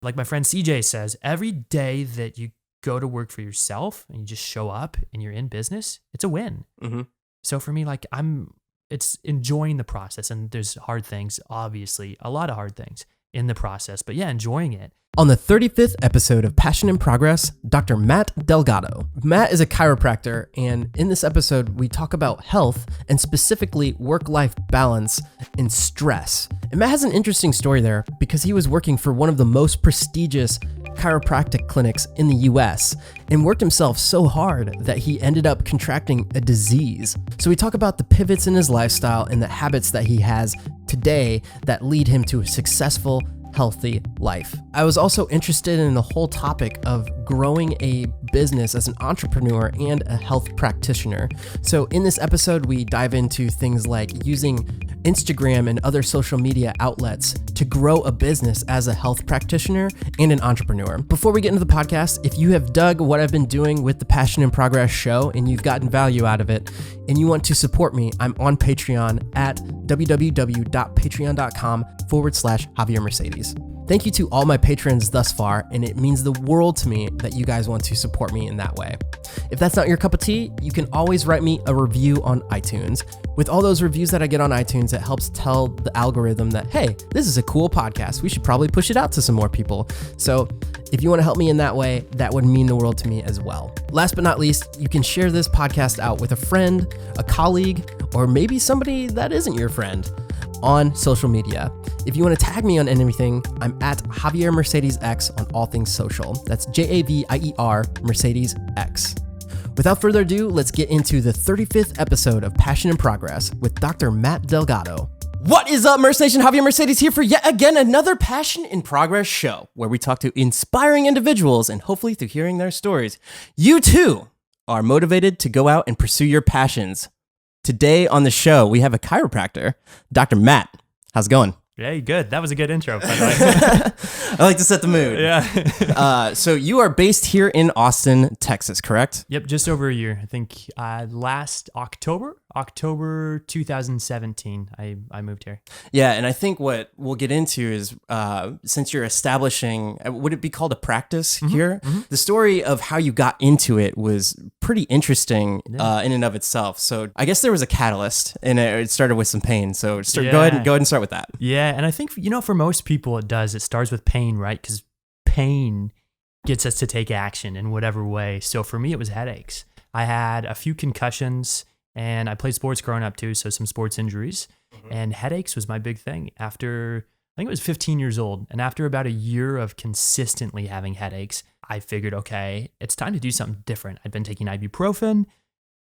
Like my friend CJ says, every day that you go to work for yourself and you just show up and you're in business, it's a win. Mm-hmm. So for me, like it's enjoying the process, and there's hard things, obviously, a lot of hard things in the process, but yeah, enjoying it. On the 35th episode of Passion in Progress, Dr. Matt Delgado. Matt is a chiropractor, and in this episode, we talk about health and specifically work-life balance and stress. And Matt has an interesting story there because he was working for one of the most prestigious chiropractic clinics in the US and worked himself so hard that he ended up contracting a disease. So we talk about the pivots in his lifestyle and the habits that he has today that lead him to a successful, healthy life. I was also interested in the whole topic of growing a business as an entrepreneur and a health practitioner. So in this episode, we dive into things like using Instagram and other social media outlets to grow a business as a health practitioner and an entrepreneur. Before we get into the podcast, if you have dug what I've been doing with the Passion in Progress show and you've gotten value out of it and you want to support me, I'm on Patreon at www.patreon.com/Javier Mercedes. Thank you to all my patrons thus far, and it means the world to me that you guys want to support me in that way. If that's not your cup of tea, you can always write me a review on iTunes. With all those reviews that I get on iTunes, it helps tell the algorithm that, hey, this is a cool podcast. We should probably push it out to some more people. So if you want to help me in that way, that would mean the world to me as well. Last but not least, you can share this podcast out with a friend, a colleague, or maybe somebody that isn't your friend on social media. If you want to tag me on anything, I'm at Javier Mercedes X on all things social. That's Javier Mercedes X. Without further ado, let's get into the 35th episode of Passion in Progress with Dr. Matt Delgado. What is up, Merce Nation? Javier Mercedes here for yet again another Passion in Progress show where we talk to inspiring individuals and hopefully through hearing their stories, you too are motivated to go out and pursue your passions. Today on the show, we have a chiropractor, Dr. Matt. How's it going? Hey, good. That was a good intro, by the way. I like to set the mood. Yeah. So you are based here in Austin, Texas, correct? Yep, just over a year. I think last October 2017, I moved here. Yeah, and I think what we'll get into is since you're establishing, would it be called a practice here? Mm-hmm. The story of how you got into it was pretty interesting in and of itself. So I guess there was a catalyst, and it started with some pain. So go ahead and start with that. Yeah, and I think, for most people it does. It starts with pain, right? Because pain gets us to take action in whatever way. So for me, it was headaches. I had a few concussions, and I played sports growing up too, so some sports injuries. Mm-hmm. And headaches was my big thing. After, I think it was 15 years old, and after about a year of consistently having headaches, I figured, okay, it's time to do something different. I'd been taking ibuprofen,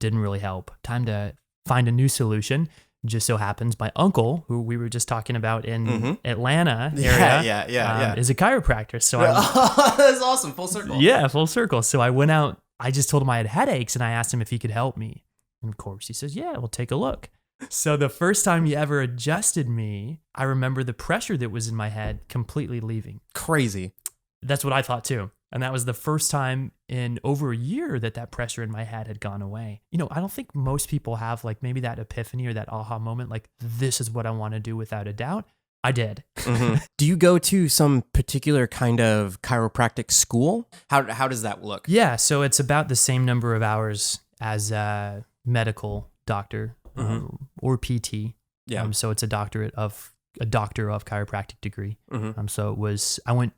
didn't really help. Time to find a new solution. Just so happens my uncle, who we were just talking about in Atlanta area, is a chiropractor. So that's awesome. Full circle. Yeah, full circle. So I went out, I just told him I had headaches, and I asked him if he could help me. And of course he says, yeah, we'll take a look. So the first time he ever adjusted me, I remember the pressure that was in my head completely leaving. Crazy. That's what I thought too. And that was the first time in over a year that pressure in my head had gone away. I don't think most people have like maybe that epiphany or that aha moment, like this is what I want to do without a doubt. I did. Mm-hmm. Do you go to some particular kind of chiropractic school? How does that look? Yeah, so it's about the same number of hours as a medical doctor or PT. Yeah. So it's a doctor of chiropractic degree. Mm-hmm. So I went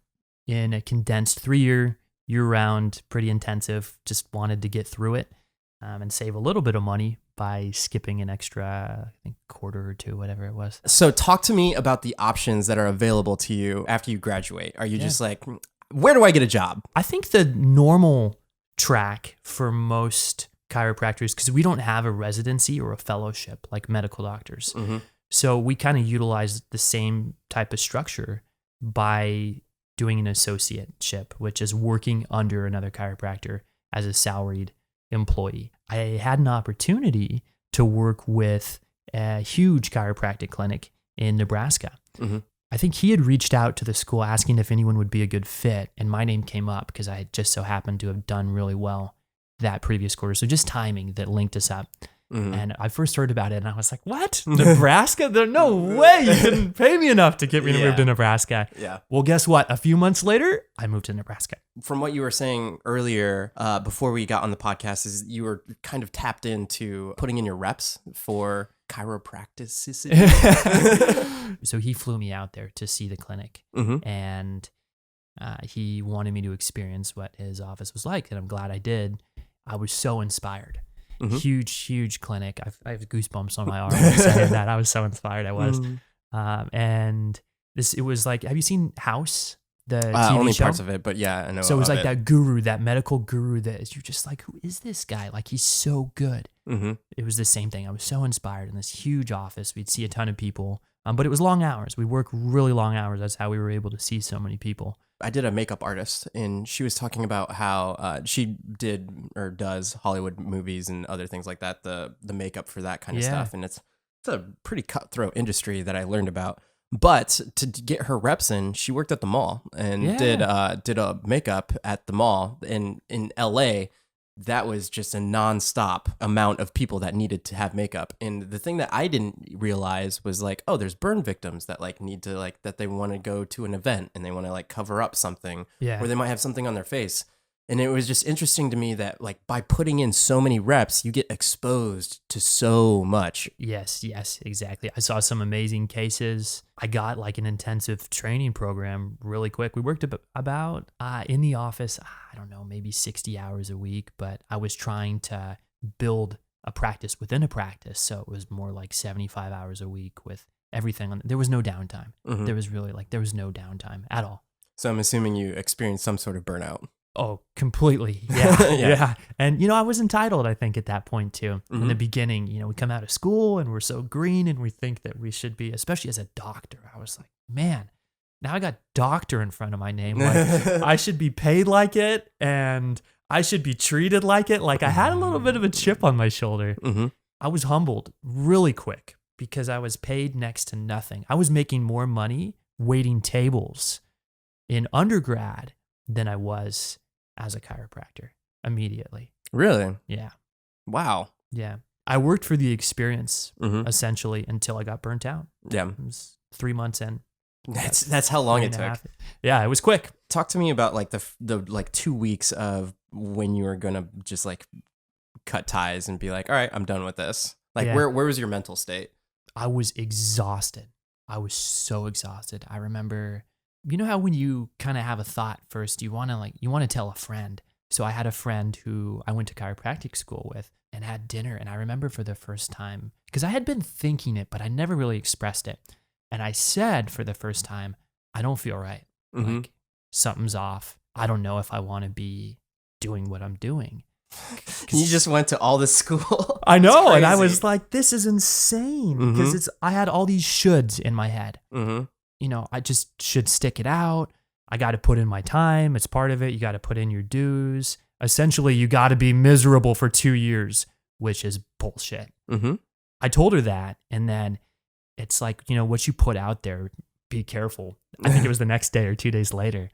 in a condensed 3-year-round, pretty intensive, just wanted to get through it and save a little bit of money by skipping an extra, I think, quarter or two, whatever it was. So talk to me about the options that are available to you after you graduate. Are you just like, where do I get a job? I think the normal track for most chiropractors, because we don't have a residency or a fellowship like medical doctors. Mm-hmm. So we kind of utilize the same type of structure by doing an associateship, which is working under another chiropractor as a salaried employee. I had an opportunity to work with a huge chiropractic clinic in Nebraska. Mm-hmm. I think he had reached out to the school asking if anyone would be a good fit, and my name came up because I had just so happened to have done really well that previous quarter. So just timing that linked us up. And I first heard about it and I was like, what? Nebraska? There's no way you couldn't pay me enough to get me to move to Nebraska. Yeah. Well, guess what? A few months later, I moved to Nebraska. From what you were saying earlier, before we got on the podcast, is you were kind of tapped into putting in your reps for chiropractic. So he flew me out there to see the clinic, and he wanted me to experience what his office was like, and I'm glad I did. I was so inspired. Huge clinic. I have goosebumps on my arm saying that. I was so inspired. I was. And it was like, have you seen House? The TV only show? parts of it, but yeah, I know. So it was like that guru, that medical guru that you're just like, who is this guy? Like, he's so good. It was the same thing. I was so inspired in this huge office. We'd see a ton of people, but it was long hours. We work really long hours. That's how we were able to see so many people. I did a makeup artist, and she was talking about how she did or does Hollywood movies and other things like that, the makeup for that kind of stuff. And it's a pretty cutthroat industry that I learned about. But to get her reps in, she worked at the mall and did a makeup at the mall in LA. That was just a nonstop amount of people that needed to have makeup. And the thing that I didn't realize was like, oh, there's burn victims that like need to like, that they want to go to an event and they want to like cover up something, or they might have something on their face. And it was just interesting to me that like by putting in so many reps, you get exposed to so much. Yes, exactly. I saw some amazing cases. I got like an intensive training program really quick. We worked about in the office, I don't know, maybe 60 hours a week, but I was trying to build a practice within a practice. So it was more like 75 hours a week with everything on. There was no downtime. There was no downtime at all. So I'm assuming you experienced some sort of burnout. Oh, completely. Yeah. And, I was entitled, I think, at that point, too. In the beginning, we come out of school and we're so green and we think that we should be, especially as a doctor. I was like, man, now I got doctor in front of my name. Like, I should be paid like it and I should be treated like it. Like, I had a little bit of a chip on my shoulder. I was humbled really quick because I was paid next to nothing. I was making more money waiting tables in undergrad than I was as a chiropractor immediately. Really? Yeah. Wow. Yeah. I worked for the experience essentially until I got burnt out. Yeah. It was 3 months in. That's how long it took. Yeah, it was quick. Talk to me about like the like 2 weeks of when you were gonna just like cut ties and be like, all right, I'm done with this. Like where was your mental state? I was exhausted. I was so exhausted. I remember, you know how when you kind of have a thought first, you want to tell a friend. So I had a friend who I went to chiropractic school with and had dinner. And I remember for the first time, because I had been thinking it, but I never really expressed it. And I said for the first time, I don't feel right. Like something's off. I don't know if I want to be doing what I'm doing. You just went to all this school. I know. And I was like, this is insane. Because I had all these shoulds in my head. I just should stick it out. I got to put in my time. It's part of it. You got to put in your dues. Essentially, you got to be miserable for 2 years, which is bullshit. I told her that. And then it's like, what you put out there, be careful. I think it was the next day or 2 days later.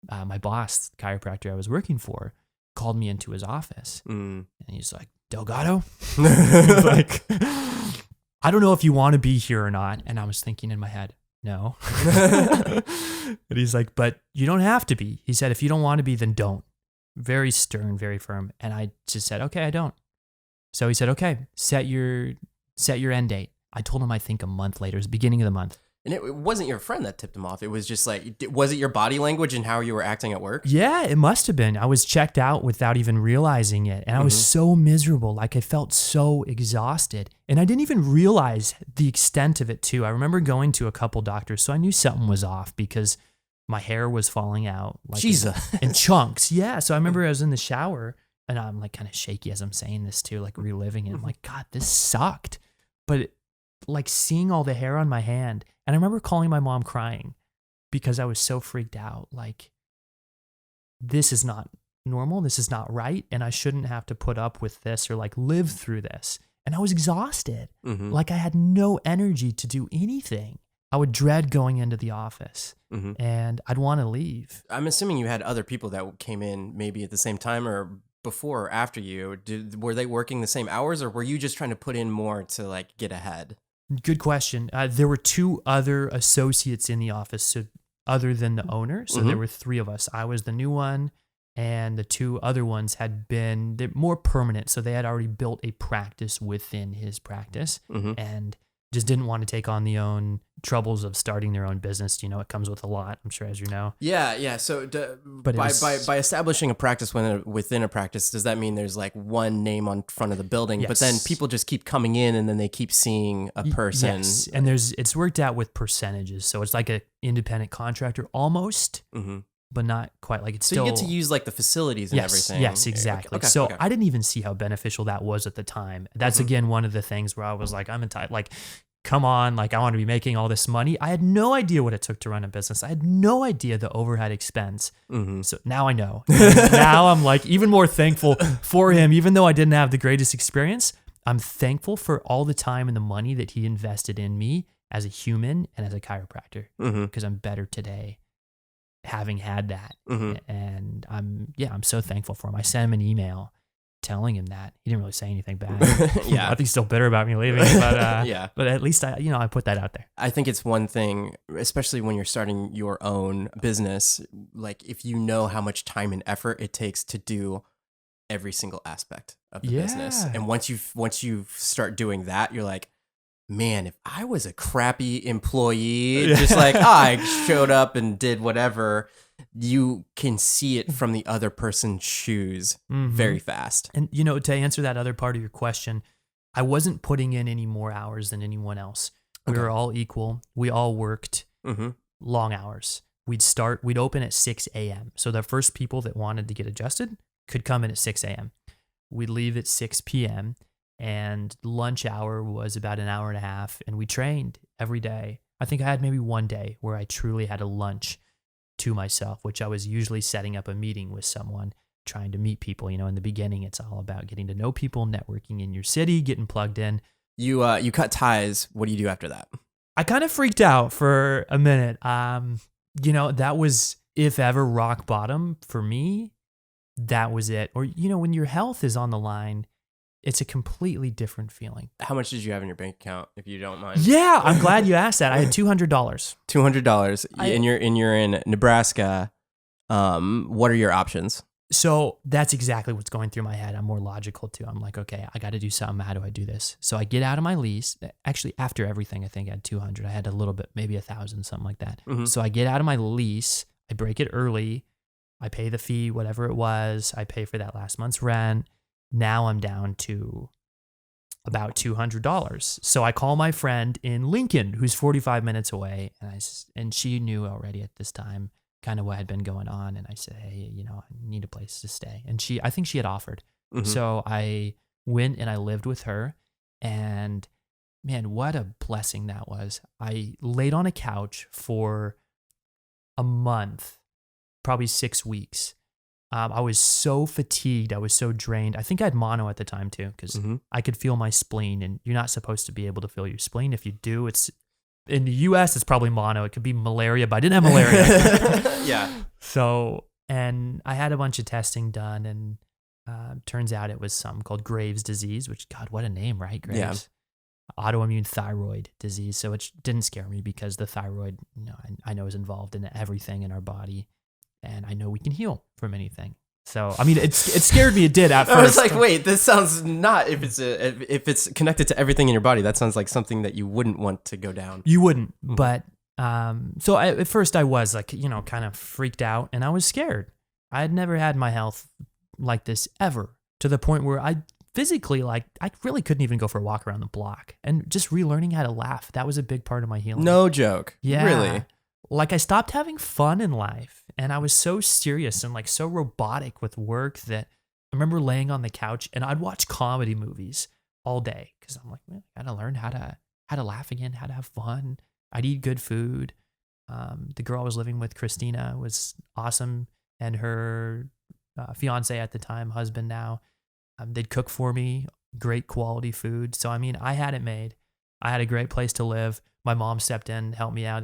My boss, the chiropractor I was working for, called me into his office. And he's like, Delgado? He's like, I don't know if you want to be here or not. And I was thinking in my head, no. And he's like, but you don't have to be. He said, if you don't want to be, then don't. Very stern, very firm. And I just said, okay, I don't. So he said, okay, set your end date. I told him, I think a month later, it was the beginning of the month. And it wasn't your friend that tipped him off. It was just like, was it your body language and how you were acting at work? Yeah, it must have been. I was checked out without even realizing it. And I was so miserable. Like I felt so exhausted. And I didn't even realize the extent of it too. I remember going to a couple doctors. So I knew something was off because my hair was falling out like in chunks. Yeah. So I remember I was in the shower and I'm like kind of shaky as I'm saying this too, like reliving it. I'm like, God, this sucked. But like seeing all the hair on my hand. And I remember calling my mom crying because I was so freaked out. Like, this is not normal. This is not right. And I shouldn't have to put up with this or like live through this. And I was exhausted. Like I had no energy to do anything. I would dread going into the office and I'd want to leave. I'm assuming you had other people that came in maybe at the same time or before or after you? Were they working the same hours, or were you just trying to put in more to like get ahead? Good question. There were 2 other associates in the office, so other than the owner. So there were 3 of us. I was the new one, and the 2 other ones they're more permanent. So they had already built a practice within his practice and just didn't want to take on the own troubles of starting their own business. It comes with a lot, I'm sure, as you know. Yeah. So by establishing a practice within a practice, does that mean there's like one name on front of the building, but then people just keep coming in and then they keep seeing a person? Yes, and it's worked out with percentages. So it's like an independent contractor almost, but not quite. Like it's so still, you get to use like the facilities and everything. Yes, exactly. Okay. I didn't even see how beneficial that was at the time. That's again one of the things where I was like, I'm entitled. Like, come on, like I want to be making all this money. I had no idea what it took to run a business. I had no idea the overhead expense. So now I know. Now I'm like even more thankful for him, even though I didn't have the greatest experience. I'm thankful for all the time and the money that he invested in me as a human and as a chiropractor, because I'm better today having had that. And I'm so thankful for him. I sent him an email telling him that. He didn't really say anything bad. Yeah. I think he's still bitter about me leaving, but but at least I put that out there. I think it's one thing, especially when you're starting your own business, like if you know how much time and effort it takes to do every single aspect of the business. And once you start doing that, you're like, man, if I was a crappy employee, just like I showed up and did whatever, you can see it from the other person's shoes very fast. And, to answer that other part of your question, I wasn't putting in any more hours than anyone else. We were all equal. We all worked long hours. We'd open at 6 a.m. So the first people that wanted to get adjusted could come in at 6 a.m. We'd leave at 6 p.m. and lunch hour was about an hour and a half. And we trained every day. I think I had maybe one day where I truly had a lunch to myself, which I was usually setting up a meeting with someone, trying to meet people. In the beginning, it's all about getting to know people, networking in your city, getting plugged in. You cut ties. What do you do after that? I kind of freaked out for a minute. That was, if ever, rock bottom for me. That was it. Or, when your health is on the line, it's a completely different feeling. How much did you have in your bank account, if you don't mind? Yeah, I'm glad you asked that. I had $200. $200. And you're in Nebraska. What are your options? So that's exactly what's going through my head. I'm more logical too. I'm like, okay, I got to do something. How do I do this? So I get out of my lease. Actually, after everything, I think I had 200. I had a little bit, maybe 1,000, something like that. So I get out of my lease. I break it early. I pay the fee, whatever it was. I pay for that last month's rent. Now I'm down to about $200. So I call my friend in Lincoln, who's 45 minutes away, and she knew already at this time kind of what had been going on. And I said, hey, I need a place to stay. And I think she had offered. So I went and I lived with her, and man, what a blessing that was. I laid on a couch for a month, probably 6 weeks. I was so fatigued. I was so drained. I think I had mono at the time too, because I could feel my spleen, and you're not supposed to be able to feel your spleen. If you do, it's in the US, it's probably mono. It could be malaria, but I didn't have malaria. Yeah. So, and I had a bunch of testing done, and turns out it was something called Graves' disease, which, God, what a name, right? Graves. Yeah. Autoimmune thyroid disease. So it didn't scare me, because the thyroid, I know is involved in everything in our body. And I know we can heal from anything. So, I mean, it scared me. It did at first. I was like, wait, this sounds not, if it's connected to everything in your body, that sounds like something that you wouldn't want to go down. You wouldn't. But, so at first I was like, kind of freaked out, and I was scared. I had never had my health like this ever, to the point where I physically, I really couldn't even go for a walk around the block. And just relearning how to laugh, that was a big part of my healing. No joke. Yeah. Really? I stopped having fun in life, and I was so serious and so robotic with work that I remember laying on the couch and I'd watch comedy movies all day, because I'm like, man, I gotta learn how to laugh again, how to have fun. I'd eat good food. The girl I was living with, Christina, was awesome, and her fiance at the time, husband now, they'd cook for me, great quality food. So, I mean, I had it made. I had a great place to live. My mom stepped in, helped me out.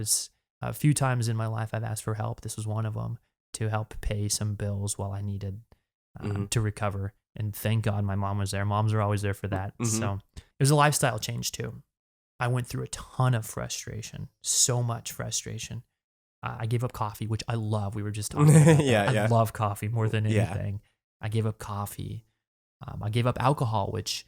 A few times in my life I've asked for help. This was one of them, to help pay some bills while I needed to recover. And thank God my mom was there. Moms are always there for that. So it was a lifestyle change too. I went through a ton of frustration, so much frustration. I gave up coffee, which I love. We were just talking about that. I love coffee more than anything. I gave up coffee. I gave up alcohol, which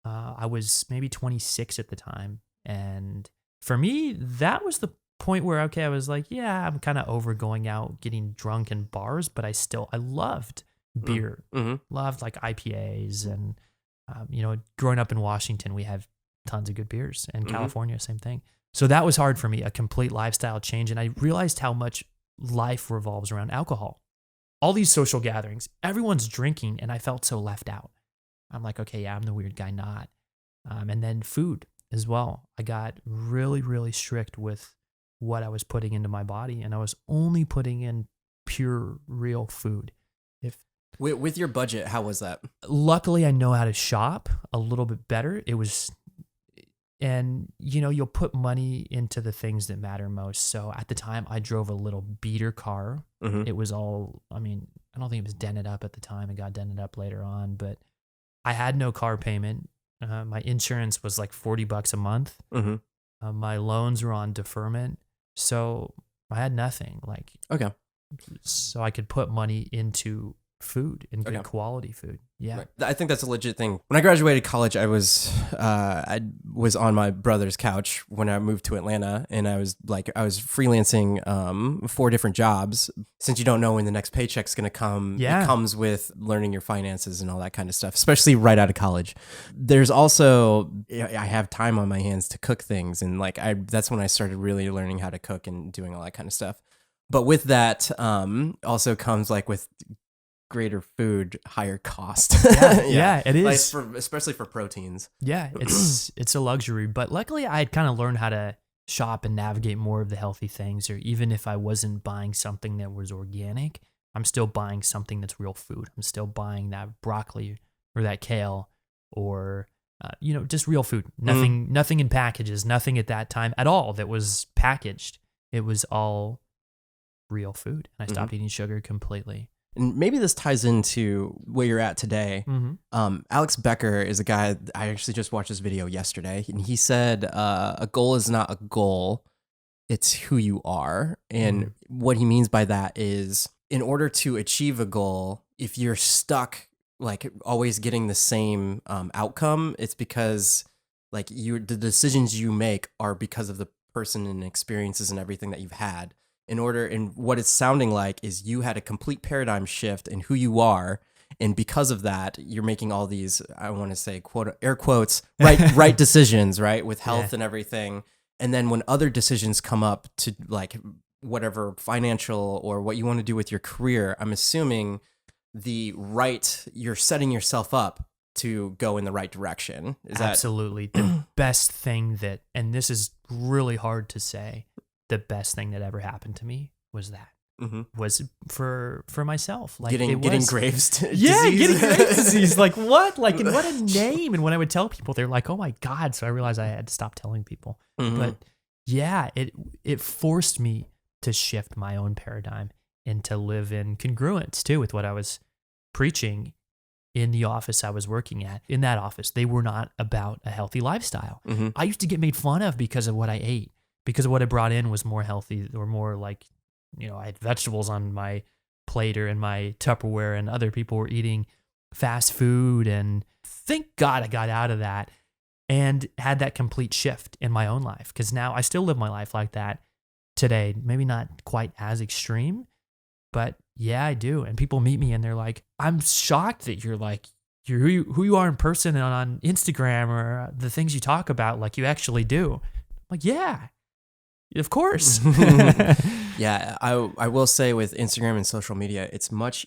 I was maybe 26 at the time. And for me, that was the point where, okay, I was like, yeah, I'm kind of over going out, getting drunk in bars, but I loved beer, loved like IPAs. And, growing up in Washington, we have tons of good beers, and California, same thing. So that was hard for me, a complete lifestyle change. And I realized how much life revolves around alcohol. All these social gatherings, everyone's drinking, and I felt so left out. I'm like, okay, yeah, I'm the weird guy not. And then food as well. I got really, really strict with what I was putting into my body, and I was only putting in pure, real food. With your budget, how was that? Luckily, I know how to shop a little bit better. And you'll put money into the things that matter most. So at the time, I drove a little beater car. It was all, I don't think it was dented up at the time. It got dented up later on, but I had no car payment. My insurance was like $40 a month. My loans were on deferment. So I had nothing. So I could put money into food and good quality food. Yeah. Right. I think that's a legit thing. When I graduated college, I was on my brother's couch when I moved to Atlanta, and I was freelancing 4 different jobs. Since you don't know when the next paycheck's going to come, it comes with learning your finances and all that kind of stuff, especially right out of college. There's also, I have time on my hands to cook things, and that's when I started really learning how to cook and doing all that kind of stuff. But with that also comes with greater food, higher cost. Yeah, it is. Especially for proteins. Yeah, it's a luxury. But luckily, I had kind of learned how to shop and navigate more of the healthy things. Or even if I wasn't buying something that was organic, I'm still buying something that's real food. I'm still buying that broccoli or that kale or just real food. Nothing in packages. Nothing at that time at all that was packaged. It was all real food. And I stopped eating sugar completely. And maybe this ties into where you're at today. Alex Becker is a guy, I actually just watched this video yesterday, and he said a goal is not a goal, it's who you are. And what he means by that is, in order to achieve a goal, if you're stuck always getting the same outcome, it's because the decisions you make are because of the person and experiences and everything that you've had. And what it's sounding like is you had a complete paradigm shift in who you are. And because of that, you're making all these, I want to say, quote, air quotes, right decisions, right? With health and everything. And then when other decisions come up to whatever financial or what you want to do with your career, I'm assuming you're setting yourself up to go in the right direction. Absolutely. The best thing and this is really hard to say, the best thing that ever happened to me was that. Was for myself. Getting Graves' disease. Yeah, getting Graves' disease. What? And what a name. And when I would tell people, they're like, oh my God. So I realized I had to stop telling people. But yeah, it forced me to shift my own paradigm and to live in congruence too with what I was preaching in the office I was working at. In that office, they were not about a healthy lifestyle. I used to get made fun of because of what I ate. Because of what I brought in was more healthy or more I had vegetables on my plate or in my Tupperware, and other people were eating fast food. And thank God I got out of that and had that complete shift in my own life. Because now I still live my life like that today. Maybe not quite as extreme, but yeah, I do. And people meet me and they're like, I'm shocked that you're who you are in person and on Instagram, or the things you talk about, you actually do. I'm like, yeah. Of course. Yeah, I will say with Instagram and social media, it's much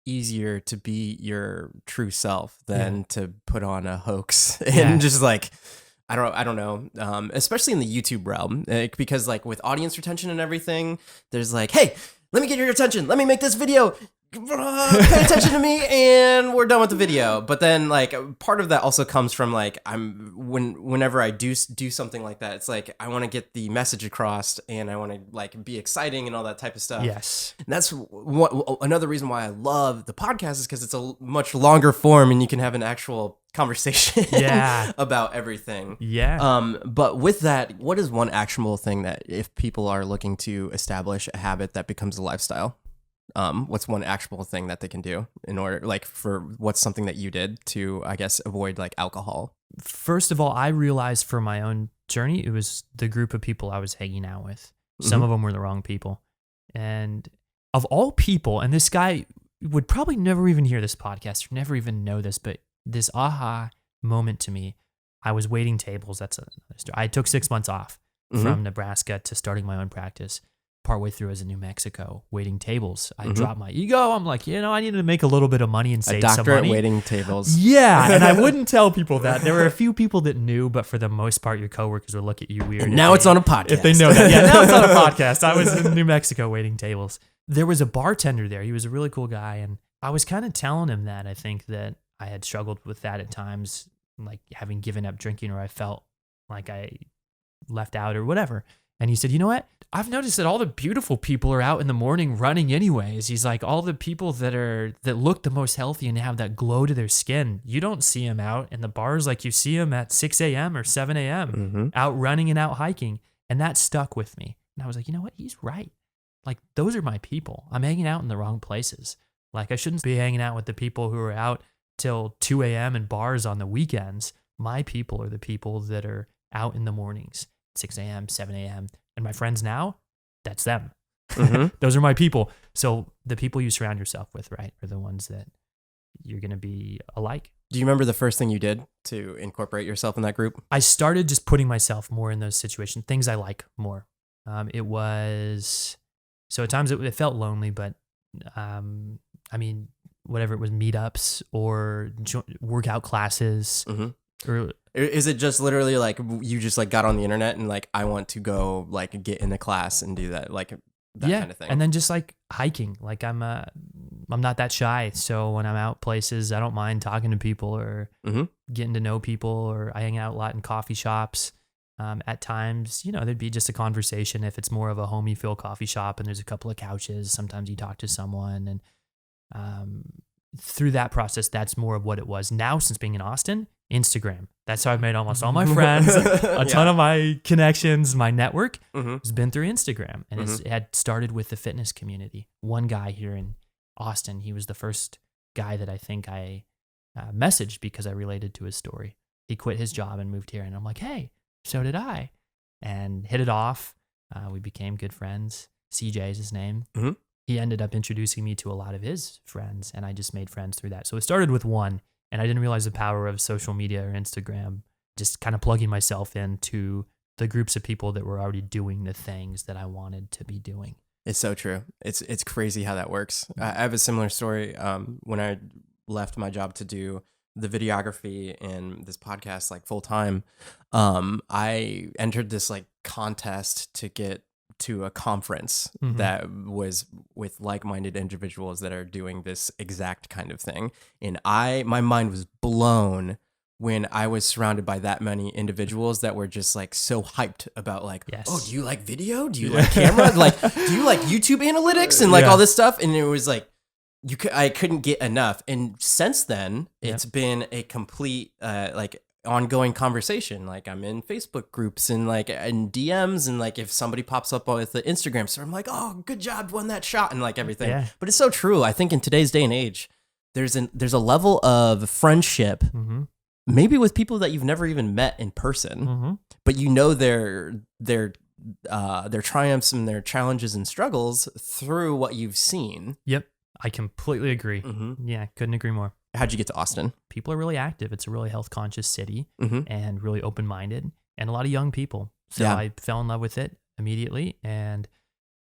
easier to be your true self than to put on a hoax and just I don't know, especially in the YouTube realm, because with audience retention and everything, there's hey, let me get your attention. Let me make this video. pay attention to me, and we're done with the video. But then like part of that also comes from like whenever I do something like that, it's like I want to get the message across, and I want to like be exciting and all that type of stuff. Yes. And that's another reason why I love the podcast is because it's a much longer form, and you can have an actual conversation about everything. But with that, what is one actionable thing that if people are looking to establish a habit that becomes a lifestyle? What's one actionable thing that they can do in order, like, for what's something that you did to, I guess, avoid like alcohol? First of all, I realized for my own journey, it was the group of people I was hanging out with. Some of them were the wrong people. And of all people, and this guy would probably never even hear this podcast or never even know this, but this aha moment to me, I was waiting tables. That's another story. I took 6 months off from Nebraska to starting my own practice. Partway through, I was in New Mexico waiting tables. I dropped my ego. I'm like, I needed to make a little bit of money and save some money. A doctor at waiting tables. Yeah, and I wouldn't tell people that. There were a few people that knew, but for the most part, your coworkers would look at you weird. And now it's on a podcast. If they know that. Yeah, now it's on a podcast. I was in New Mexico waiting tables. There was a bartender there. He was a really cool guy, and I was kind of telling him that I think that I had struggled with that at times, like having given up drinking, or I felt like I left out or whatever. And he said, you know what? I've noticed that all the beautiful people are out in the morning running anyways. He's like, all the people that look the most healthy and have that glow to their skin, you don't see them out in the bars like you see them at 6 a.m. or 7 a.m. Out running and out hiking. And that stuck with me. And I was like, you know what? He's right. Like, those are my people. I'm hanging out in the wrong places. Like, I shouldn't be hanging out with the people who are out till 2 a.m. in bars on the weekends. My people are the people that are out in the mornings. 6 a.m., 7 a.m. And my friends now, that's them. Those are my people. So the people you surround yourself with, right, are the ones that you're going to be alike. Do you remember the first thing you did to incorporate yourself in that group? I started just putting myself more in those situations, things I like more. It was, so at times it felt lonely, but I mean, whatever it was, meetups or workout classes. Or is it just literally like you just like got on the internet and like I want to go like get in the class and do that, like that kind of thing? And then just like hiking, like I'm not that shy, so when I'm out places, I don't mind talking to people or getting to know people, or I hang out a lot in coffee shops. At times, there'd be just a conversation if it's more of a homey feel coffee shop and there's a couple of couches. Sometimes you talk to someone, and through that process, that's more of what it was. Now, since being in Austin, Instagram. That's how I've made almost all my friends, a ton of my connections, my network has been through Instagram. And it had started with the fitness community. One guy here in Austin, he was the first guy that I think I messaged because I related to his story. He quit his job and moved here. And I'm like, hey, so did I. And hit it off. We became good friends. CJ is his name. He ended up introducing me to a lot of his friends, and I just made friends through that. So it started with one. And I didn't realize the power of social media or Instagram, just kind of plugging myself into the groups of people that were already doing the things that I wanted to be doing. It's so true. It's crazy how that works. I have a similar story. When I left my job to do the videography and this podcast like full time, I entered this like contest to get to a conference that was with like-minded individuals that are doing this exact kind of thing. And my mind was blown when I was surrounded by that many individuals that were just like so hyped about like, oh, do you like video? Do you like camera? Like, do you like YouTube analytics and like all this stuff? And it was like, I couldn't get enough. And since then, it's been a complete like ongoing conversation. Like I'm in Facebook groups and like in DMs, and like if somebody pops up with the Instagram, so I'm like, oh, good job, won that shot, and like everything. But it's so true. I think in today's day and age, there's a level of friendship, maybe with people that you've never even met in person, but their triumphs and their challenges and struggles through what you've seen. Yep, I completely agree. Yeah, couldn't agree more. How'd you get to Austin? People are really active. It's a really health conscious city and really open minded, and a lot of young people. So I fell in love with it immediately. And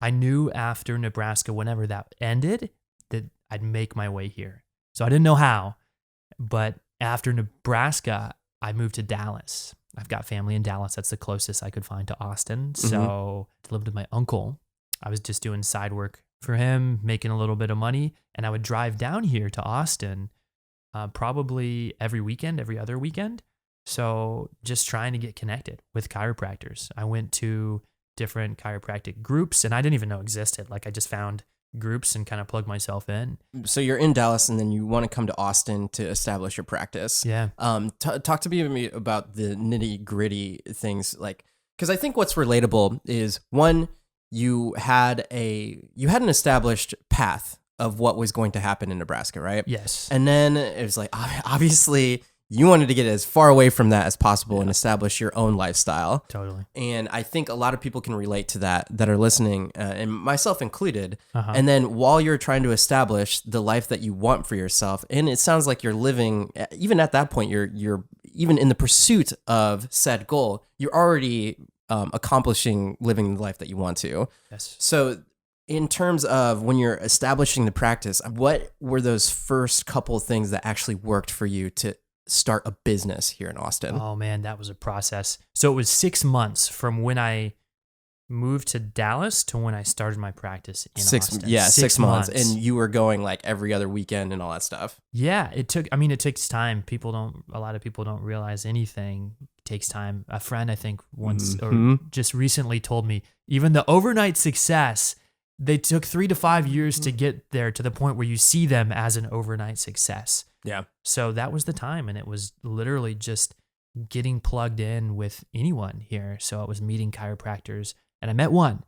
I knew after Nebraska, whenever that ended, that I'd make my way here. So I didn't know how, but after Nebraska, I moved to Dallas. I've got family in Dallas. That's the closest I could find to Austin. So I lived with my uncle. I was just doing side work for him, making a little bit of money. And I would drive down here to Austin probably every weekend, every other weekend. So just trying to get connected with chiropractors. I went to different chiropractic groups and I didn't even know existed. Like I just found groups and kind of plugged myself in. So you're in Dallas and then you want to come to Austin to establish your practice. Yeah. Talk to me about the nitty gritty things, like, because I think what's relatable is, one, you had an established path of what was going to happen in Nebraska, right? Yes. And then it was like, obviously you wanted to get as far away from that as possible and establish your own lifestyle. Totally. And I think a lot of people can relate to that are listening, and myself included. Uh-huh. And then while you're trying to establish the life that you want for yourself, and it sounds like you're living, even at that point, you're even in the pursuit of said goal, you're already accomplishing living the life that you want to. Yes. So in terms of when you're establishing the practice, what were those first couple things that actually worked for you to start a business here in Austin? Oh man, that was a process. So it was 6 months from when I moved to Dallas to when I started my practice in Austin. Yeah, 6 months. And you were going like every other weekend and all that stuff. Yeah, it takes time. A lot of people don't realize anything takes time. A friend, I think once or just recently told me, even the overnight success, they took 3 to 5 years to get there to the point where you see them as an overnight success. Yeah. So that was the time. And it was literally just getting plugged in with anyone here. So it was meeting chiropractors. And I met one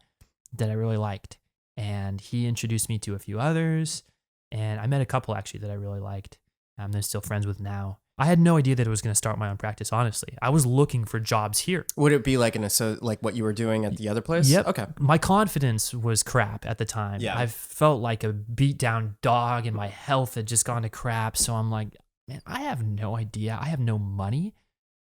that I really liked. And he introduced me to a few others. And I met a couple actually that I really liked. I'm still friends with now. I had no idea that it was going to start my own practice, honestly. I was looking for jobs here. Would it be like like what you were doing at the other place? Yep. Okay. My confidence was crap at the time. Yeah. I felt like a beat down dog and my health had just gone to crap. So I'm like, man, I have no idea. I have no money.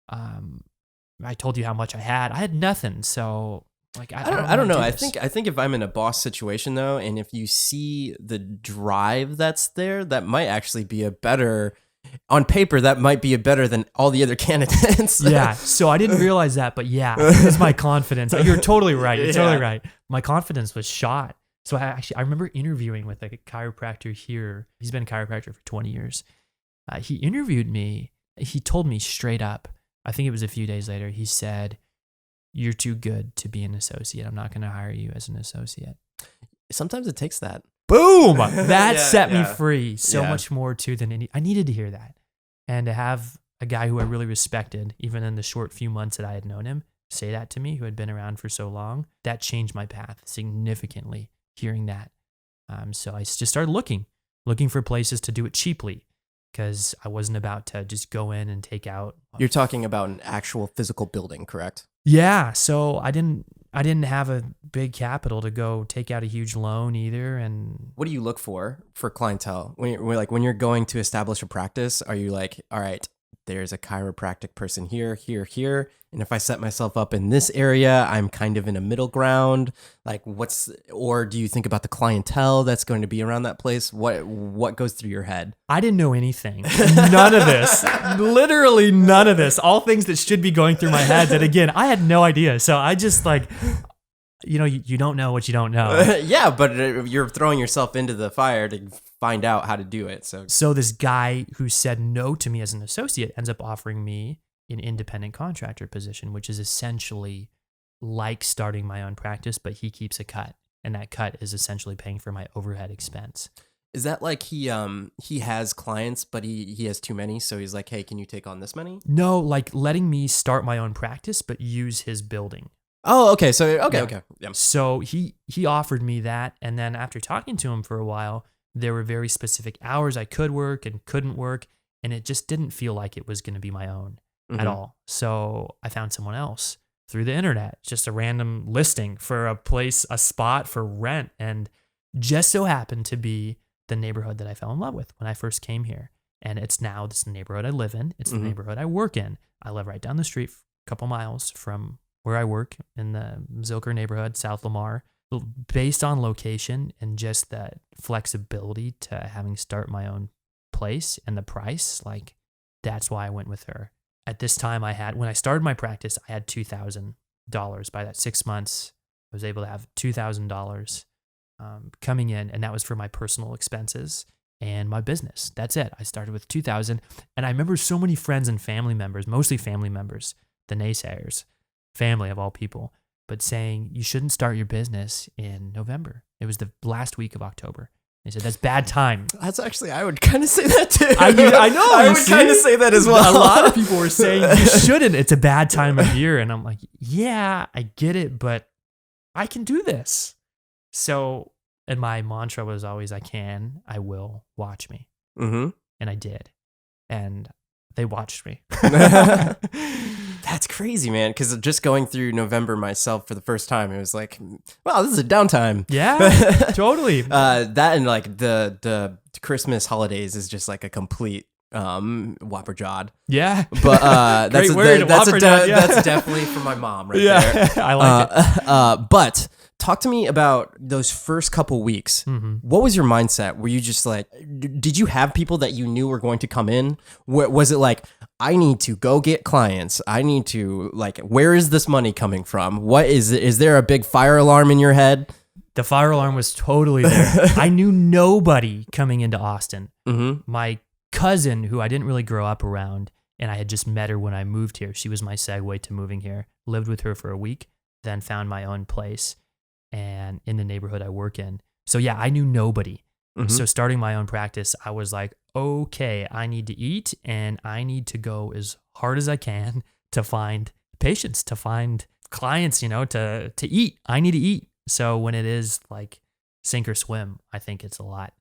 I told you how much I had. I had nothing. So like, I don't know. I think if I'm in a boss situation though, and if you see the drive that's there, that might actually be on paper, that might be better than all the other candidates. Yeah. So I didn't realize that, but yeah, it's my confidence. You're totally right. You're totally right. My confidence was shot. So I remember interviewing with a chiropractor here. He's been a chiropractor for 20 years. He interviewed me. He told me straight up, I think it was a few days later, he said, "You're too good to be an associate. I'm not going to hire you as an associate." Sometimes it takes that. Boom! That set me free so Yeah. much more too than I needed to hear that. And to have a guy who I really respected, even in the short few months that I had known him, say that to me, who had been around for so long, that changed my path significantly, hearing that. So I just started looking for places to do it cheaply, because I wasn't about to just go in and take out. You're talking about an actual physical building, correct? Yeah. So I didn't have a big capital to go take out a huge loan either. And What do you look for clientele when you're going to establish a practice? Are you like, all right, there's a chiropractic person here, and if I set myself up in this area, I'm kind of in a middle ground. Like, or do you think about the clientele that's going to be around that place? What goes through your head? I didn't know anything. None of this. Literally none of this. All things that should be going through my head that, again, I had no idea. So I just you don't know what you don't know. Yeah, but you're throwing yourself into the fire to find out how to do it. So this guy who said no to me as an associate ends up offering me an independent contractor position, which is essentially like starting my own practice, but he keeps a cut. And that cut is essentially paying for my overhead expense. Is that like he has clients, but he has too many, so he's like, hey, can you take on this many? No, like letting me start my own practice, but use his building. Oh, okay. So okay. Yeah. So he offered me that, and then after talking to him for a while, there were very specific hours I could work and couldn't work, and it just didn't feel like it was going to be my own at all. So I found someone else through the internet, just a random listing for a spot for rent, and just so happened to be the neighborhood that I fell in love with when I first came here. And it's now this neighborhood I live in. It's the neighborhood I work in. I live right down the street, a couple miles from where I work in the Zilker neighborhood, South Lamar. Based on location and just that flexibility to having start my own place and the price, like that's why I went with her. At this time when I started my practice, I had $2,000. By that 6 months, I was able to have $2,000 coming in, and that was for my personal expenses and my business. That's it. I started with 2,000, and I remember so many friends and family members, mostly family members, the naysayers, family of all people, but saying you shouldn't start your business in November. It was the last week of October. They said, that's bad time. That's actually, I would kind of say that too. I know. I would kind of say that as well. A lot of people were saying you shouldn't. It's a bad time of year. And I'm like, yeah, I get it, but I can do this. So, and my mantra was always, I will, watch me. Mm-hmm. And I did. And they watched me. That's crazy, man. Because just going through November myself for the first time, it was like, wow, this is a downtime. Yeah, totally. That and like the Christmas holidays is just like a complete whopper jawed. Yeah, but that's word, that's definitely for my mom right there. I like it. But talk to me about those first couple weeks. Mm-hmm. What was your mindset? Were you just like, did you have people that you knew were going to come in? Was it like, I need to go get clients. I need to, like, where is this money coming from? What is there a big fire alarm in your head? The fire alarm was totally there. I knew nobody coming into Austin. Mm-hmm. My cousin, who I didn't really grow up around, and I had just met her when I moved here. She was my segue to moving here. Lived with her for a week, then found my own place and in the neighborhood I work in. So yeah, I knew nobody. Mm-hmm. So starting my own practice, I was like, okay, I need to eat and I need to go as hard as I can to find patients, to find clients, to eat. I need to eat. So when it is like sink or swim, I think that's a lot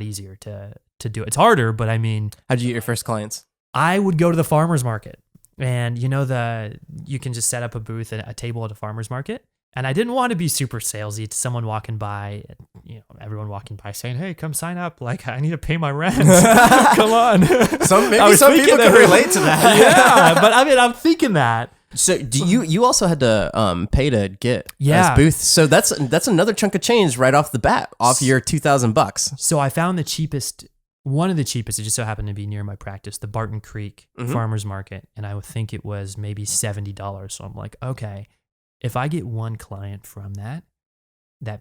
easier to do. It's harder, but I mean, how'd you get your first clients? I would go to the farmer's market, and you can just set up a booth at a table at a farmer's market. And I didn't want to be super salesy to someone walking by, everyone walking by saying, hey, come sign up. Like, I need to pay my rent. Come on. Some people can relate to that. Yeah. But I mean, I'm thinking that. So do you also had to pay to get as booth? So that's another chunk of change right off the bat, off your $2,000. So I found one of the cheapest, it just so happened to be near my practice, the Barton Creek Farmer's Market. And I would think it was maybe $70. So I'm like, okay, if I get one client from that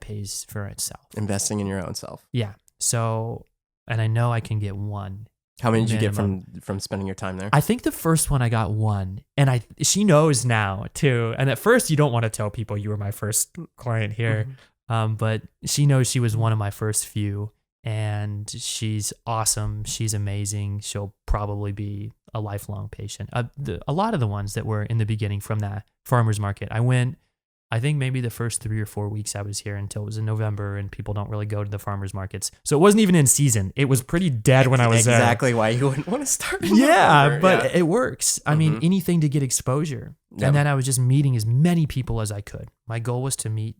pays for itself. Investing in your own self. Yeah. So, and I know I can get one. How many did you get from spending your time there? I think the first one I got one, and she knows now too. And at first you don't want to tell people you were my first client here. But she knows she was one of my first few, and she's awesome. She's amazing. She'll probably be a lifelong patient. A lot of the ones that were in the beginning from that farmer's market, I think maybe the first 3 or 4 weeks I was here until it was in November, and people don't really go to the farmers markets. So it wasn't even in season. It was pretty dead when I was there. Exactly why you wouldn't want to start. Yeah, but it works. I mean, anything to get exposure. Yep. And then I was just meeting as many people as I could. My goal was to meet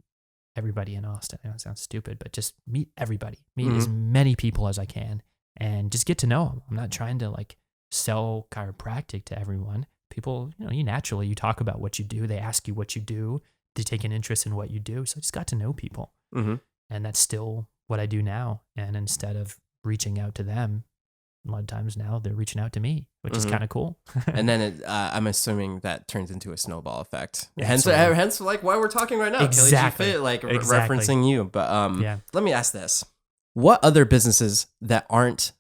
everybody in Austin. I know it sounds stupid, but just meet everybody. Meet as many people as I can and just get to know them. I'm not trying to like sell chiropractic to everyone. People, you talk about what you do. They ask you what you do. They take an interest in what you do. So I just got to know people. And that's still what I do now. And instead of reaching out to them, a lot of times now they're reaching out to me, which is kind of cool. And then I'm assuming that turns into a snowball effect. Yeah, hence like why we're talking right now. Exactly. Referencing you. But yeah. Let me ask this. What other businesses that aren't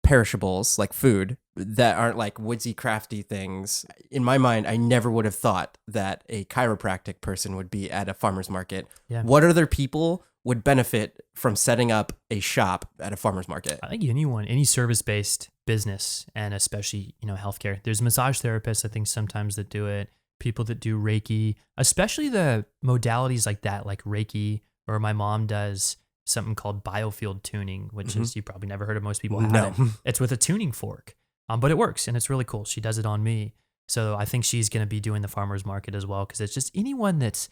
perishables, like food, that aren't like woodsy, crafty things, in my mind, I never would have thought that a chiropractic person would be at a farmer's market. Yeah. What other people would benefit from setting up a shop at a farmer's market? I think any service-based business, and especially, healthcare. There's massage therapists, I think, sometimes that do it. People that do Reiki, especially the modalities like that, like Reiki, or my mom does something called biofield tuning, which is, you probably never heard of. Most people have it. It's with a tuning fork, but it works and it's really cool. She does it on me. So I think she's going to be doing the farmer's market as well, because it's just anyone that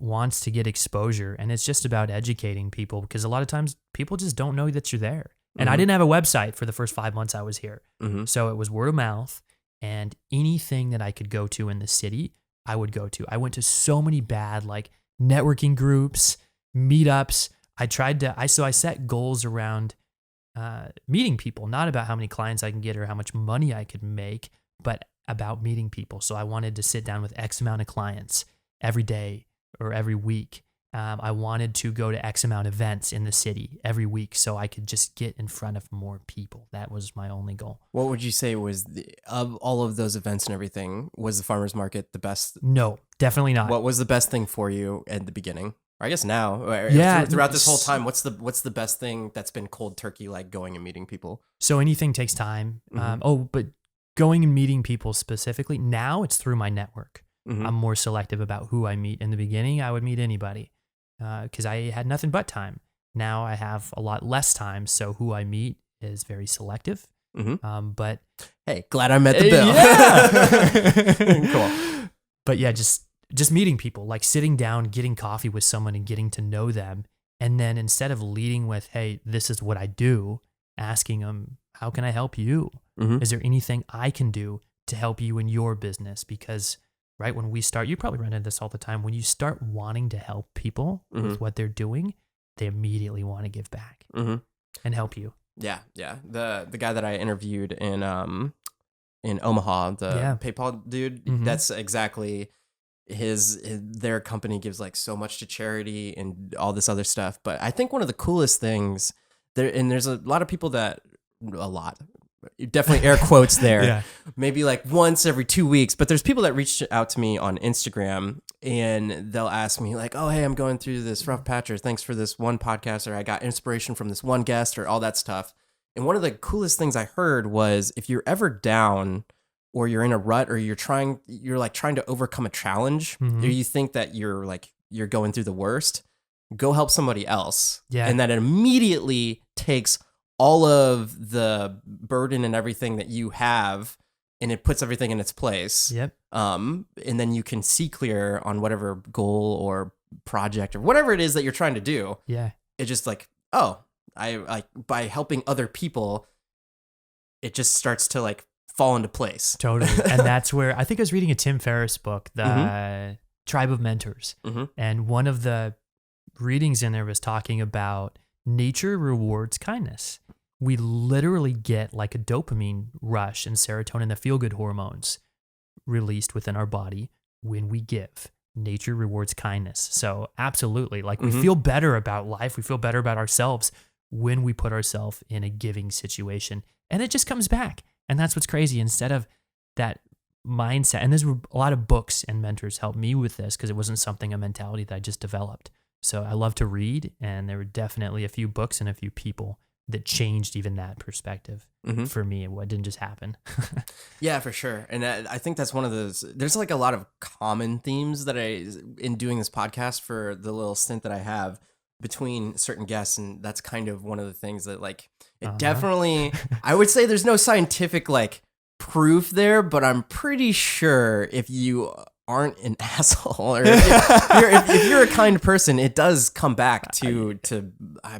wants to get exposure, and it's just about educating people, because a lot of times people just don't know that you're there. And I didn't have a website for the first 5 months I was here. So it was word of mouth, and anything that I could go to in the city, I would go to. I went to so many bad like networking groups, meetups. I set goals around meeting people, not about how many clients I can get or how much money I could make, but about meeting people. So I wanted to sit down with X amount of clients every day or every week I wanted to go to X amount of events in the city every week so I could just get in front of more people. That was my only goal. What would you say was of all of those events and everything, was the farmer's market the best? No, definitely not. What was the best thing for you at the beginning? Or I guess now, Yeah, throughout this whole time, what's the best thing that's been cold turkey, like going and meeting people? So anything takes time. But going and meeting people specifically, now it's through my network. I'm more selective about who I meet. In the beginning, I would meet anybody because I had nothing but time. Now I have a lot less time, so who I meet is very selective. But hey, glad I met the bill. Yeah. Cool. But yeah, just meeting people, like sitting down, getting coffee with someone and getting to know them. And then instead of leading with, hey, this is what I do, asking them, how can I help you? Is there anything I can do to help you in your business? Because right when we start, you probably run into this all the time. When you start wanting to help people with what they're doing, they immediately want to give back and help you. Yeah. The guy that I interviewed in Omaha, the PayPal dude, that's exactly their company gives like so much to charity and all this other stuff. But I think one of the coolest things there, and there's a lot of people that definitely air quotes there, maybe like once every 2 weeks, but there's people that reach out to me on Instagram and they'll ask me like, oh, hey, I'm going through this rough patch, or thanks for this one podcast, or I got inspiration from this one guest, or all that stuff. And one of the coolest things I heard was, if you're ever down or you're in a rut, or you're trying to overcome a challenge, or you think that you're going through the worst, go help somebody else. And that immediately takes all of the burden and everything that you have, and it puts everything in its place. And then you can see clear on whatever goal or project or whatever it is that you're trying to do. It's just like, oh, I by helping other people, it just starts to like fall into place. Totally. And that's where I think I was reading a Tim Ferriss book, The Tribe of Mentors. And one of the readings in there was talking about nature rewards kindness. We literally get like a dopamine rush and serotonin, the feel-good hormones released within our body when we give. Nature rewards kindness. So absolutely, like we feel better about life. We feel better about ourselves when we put ourselves in a giving situation, and it just comes back. And that's what's crazy. Instead of that mindset, and there's a lot of books and mentors helped me with this because it wasn't a mentality that I just developed. So I love to read, and there were definitely a few books and a few people that changed even that perspective for me. What didn't just happen. Yeah, for sure. And I think that's one of those, there's like a lot of common themes that in doing this podcast for the little stint that I have between certain guests. And that's kind of one of the things that like, it definitely, I would say there's no scientific like proof there, but I'm pretty sure if you aren't an asshole, or if you're a kind person, it does come back to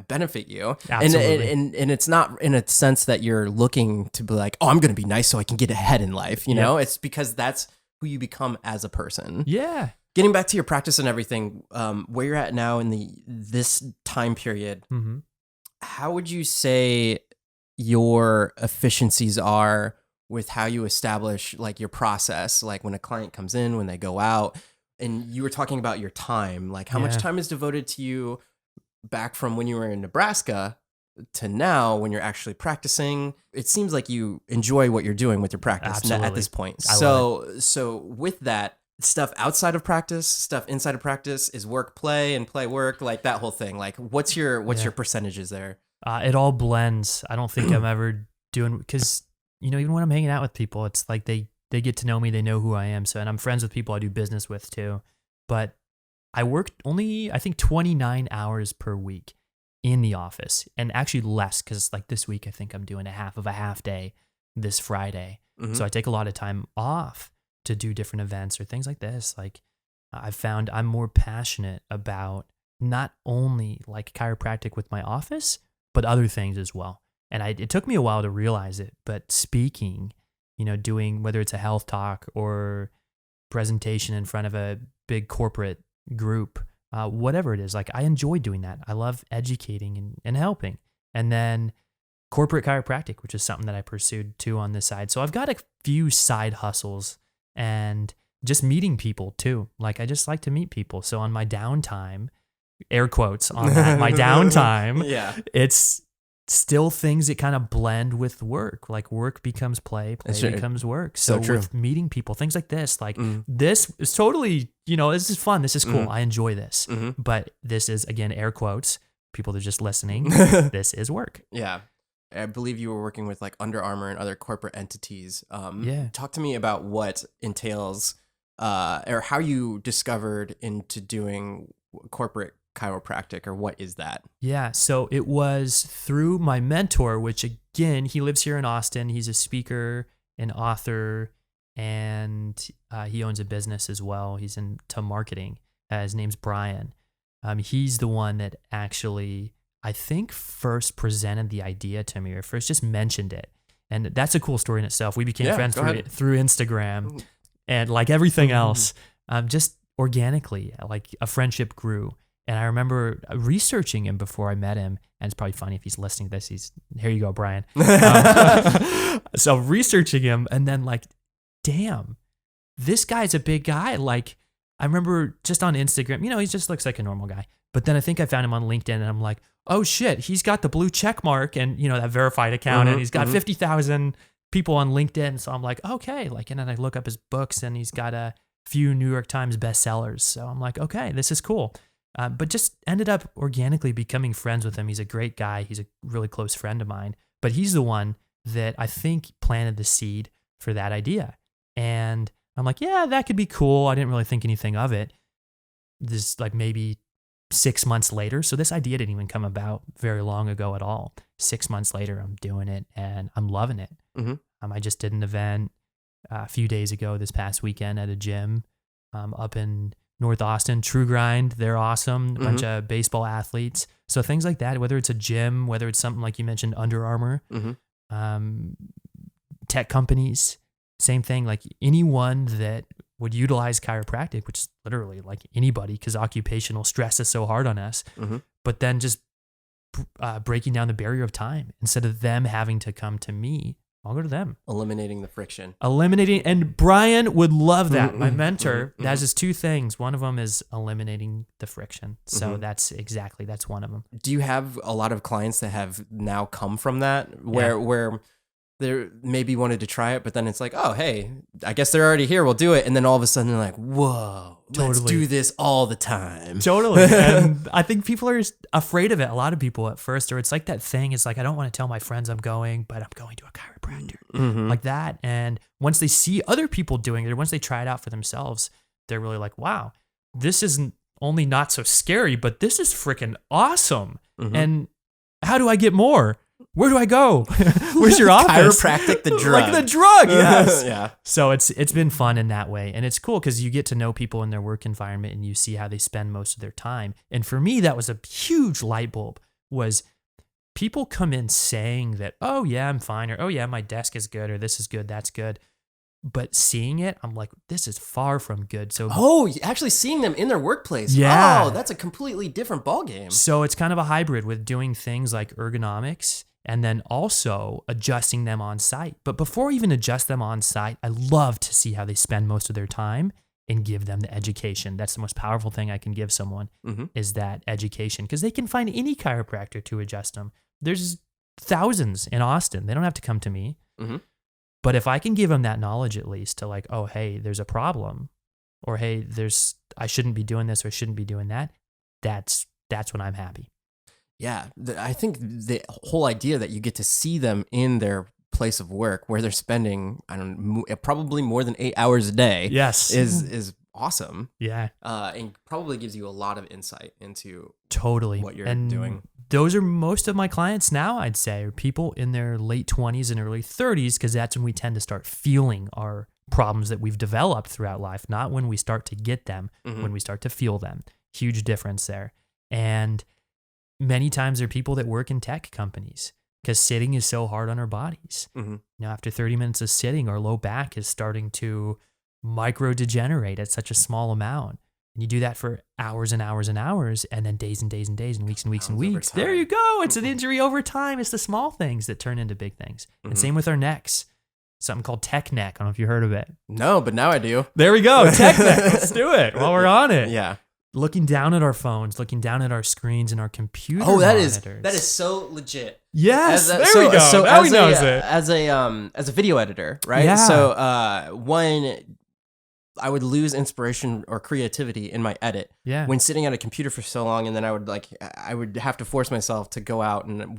benefit you. Absolutely. And it's not in a sense that you're looking to be like, oh, I'm going to be nice so I can get ahead in life. You know, it's because that's who you become as a person. Yeah. Getting back to your practice and everything, where you're at now in this time period, how would you say your efficiencies are with how you establish like your process, like when a client comes in, when they go out? And you were talking about your time, like how much time is devoted to you back from when you were in Nebraska to now when you're actually practicing? It seems like you enjoy what you're doing with your practice at this point. So with that, stuff outside of practice, stuff inside of practice, is work play and play work, like that whole thing. Like what's your percentages there? It all blends. I don't think I'm ever doing, because you know, even when I'm hanging out with people, it's like they get to know me, they know who I am. So, and I'm friends with people I do business with too. But I work only, I think, 29 hours per week in the office, and actually less, because like this week, I think I'm doing a half day this Friday. So I take a lot of time off to do different events or things like this. Like I've found I'm more passionate about not only like chiropractic with my office, but other things as well. And it took me a while to realize it, but speaking, you know, doing, whether it's a health talk or presentation in front of a big corporate group, whatever it is, like I enjoy doing that. I love educating and helping. And then corporate chiropractic, which is something that I pursued too on this side. So I've got a few side hustles and just meeting people too. Like I just like to meet people. So on my downtime, air quotes on that, my downtime, Yeah. it's still things that kind of blend with work. Like work becomes play, play becomes work. So with meeting people, things like this, like this is totally, this is fun. This is cool. I enjoy this. But this is, again, air quotes, people that are just listening. This is work. Yeah. I believe you were working with like Under Armour and other corporate entities. Yeah. Talk to me about what entails or how you discovered into doing corporate chiropractic, or what is that? Yeah, so it was through my mentor, which again, he lives here in Austin. He's a speaker, an author, and he owns a business as well. He's into marketing. His name's Brian. He's the one that actually, I think, first presented the idea to me, or first just mentioned it. And that's a cool story in itself. We became friends through Instagram, and like everything else, just organically, like a friendship grew. And I remember researching him before I met him. And it's probably funny if he's listening to this. Here you go, Brian. So researching him, and then like, damn, this guy's a big guy. Like, I remember just on Instagram, he just looks like a normal guy. But then I think I found him on LinkedIn, and I'm like, oh shit, he's got the blue check mark and, that verified account, and he's got 50,000 people on LinkedIn. So I'm like, okay. Like, and then I look up his books, and he's got a few New York Times bestsellers. So I'm like, okay, this is cool. But just ended up organically becoming friends with him. He's a great guy. He's a really close friend of mine. But he's the one that I think planted the seed for that idea. And I'm like, yeah, that could be cool. I didn't really think anything of it. This like maybe 6 months later. So this idea didn't even come about very long ago at all. 6 months later, I'm doing it and I'm loving it. I just did an event a few days ago this past weekend at a gym up in North Austin, True Grind. They're awesome. A bunch of baseball athletes. So things like that, whether it's a gym, whether it's something like you mentioned, Under Armour, tech companies, same thing. Like anyone that would utilize chiropractic, which is literally like anybody, because occupational stress is so hard on us, but then just breaking down the barrier of time. Instead of them having to come to me, I'll go to them. Eliminating the friction. And Brian would love that. My mentor, that has just two things. One of them is eliminating the friction. So that's one of them. Do you have a lot of clients that have now come from that, where they maybe wanted to try it, but then it's like, oh, hey, I guess they're already here. We'll do it. And then all of a sudden they're like, whoa, let's do this all the time. Totally. And I think people are afraid of it. A lot of people at first, or it's like that thing. It's like, I don't want to tell my friends I'm going, but I'm going to a chiropractor like that. And once they see other people doing it, or once they try it out for themselves, they're really like, wow, this isn't only not so scary, but this is freaking awesome. And how do I get more? Where do I go? Where's your office? Chiropractic, the drug. Like the drug, yes. Yeah. So it's been fun in that way. And it's cool because you get to know people in their work environment and you see how they spend most of their time. And for me, that was a huge light bulb, was people come in saying that, oh yeah, I'm fine, or oh yeah, my desk is good, or this is good, that's good. But seeing it, I'm like, this is far from good. So actually seeing them in their workplace. Yeah. Oh, that's a completely different ballgame. So it's kind of a hybrid with doing things like ergonomics and then also adjusting them on site. But before I even adjust them on site, I love to see how they spend most of their time and give them the education. That's the most powerful thing I can give someone is that education, because they can find any chiropractor to adjust them. There's thousands in Austin. They don't have to come to me. But if I can give them that knowledge at least to like, oh, hey, there's a problem, or hey, I shouldn't be doing this or shouldn't be doing that, that's when I'm happy. Yeah. I think the whole idea that you get to see them in their place of work where they're spending, probably more than 8 hours a day. Yes. Is awesome. Yeah. And probably gives you a lot of insight into what you're doing. Those are most of my clients now, I'd say, are people in their late 20s and early 30s, because that's when we tend to start feeling our problems that we've developed throughout life, not when we start to get them, when we start to feel them. Huge difference there. And many times they're people that work in tech companies, because sitting is so hard on our bodies. Now, after 30 minutes of sitting, our low back is starting to micro-degenerate at such a small amount. And you do that for hours and hours and hours, and then days and days and days and weeks and weeks and weeks. There you go. It's an injury over time. It's the small things that turn into big things. And same with our necks. Something called tech neck. I don't know if you heard of it. No, but now I do. There we go. Tech neck. Let's do it while we're on it. Yeah. looking down at our phones, looking down at our screens and our computer that monitors. is so legit. Yes, there we go. So now he knows it. As a video editor, right? Yeah. So when I would lose inspiration or creativity in my edit when sitting at a computer for so long, and then I would have to force myself to go out, and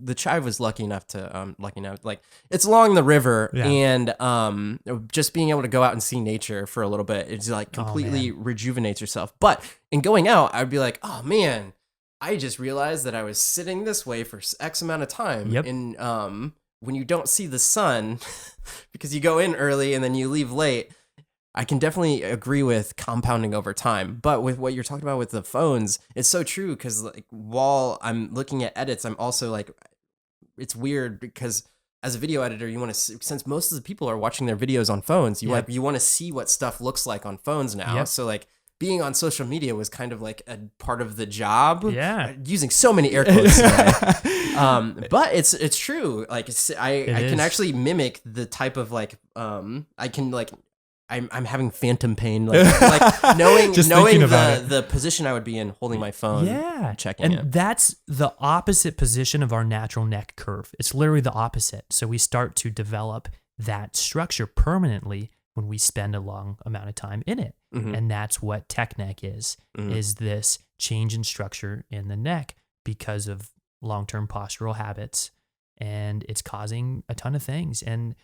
the child was lucky enough like it's along the river, and just being able to go out and see nature for a little bit, it's like completely rejuvenates yourself. But in going out, I'd be like, oh man, I just realized that I was sitting this way for X amount of time, and when you don't see the sun because you go in early and then you leave late. I can definitely agree with compounding over time, but with what you're talking about with the phones, it's so true because like while I'm looking at edits, I'm also like, it's weird because as a video editor, you want to, since most of the people are watching their videos on phones, you want to see what stuff looks like on phones now. So like being on social media was kind of like a part of the job. Using so many air quotes today. But it's true. Like I can actually mimic the type of like I can like. I'm having phantom pain, like knowing the position I would be in, holding my phone, checking it. And that's the opposite position of our natural neck curve. It's literally the opposite. So we start to develop that structure permanently when we spend a long amount of time in it. And that's what tech neck is this change in structure in the neck because of long-term postural habits. And it's causing a ton of things. And,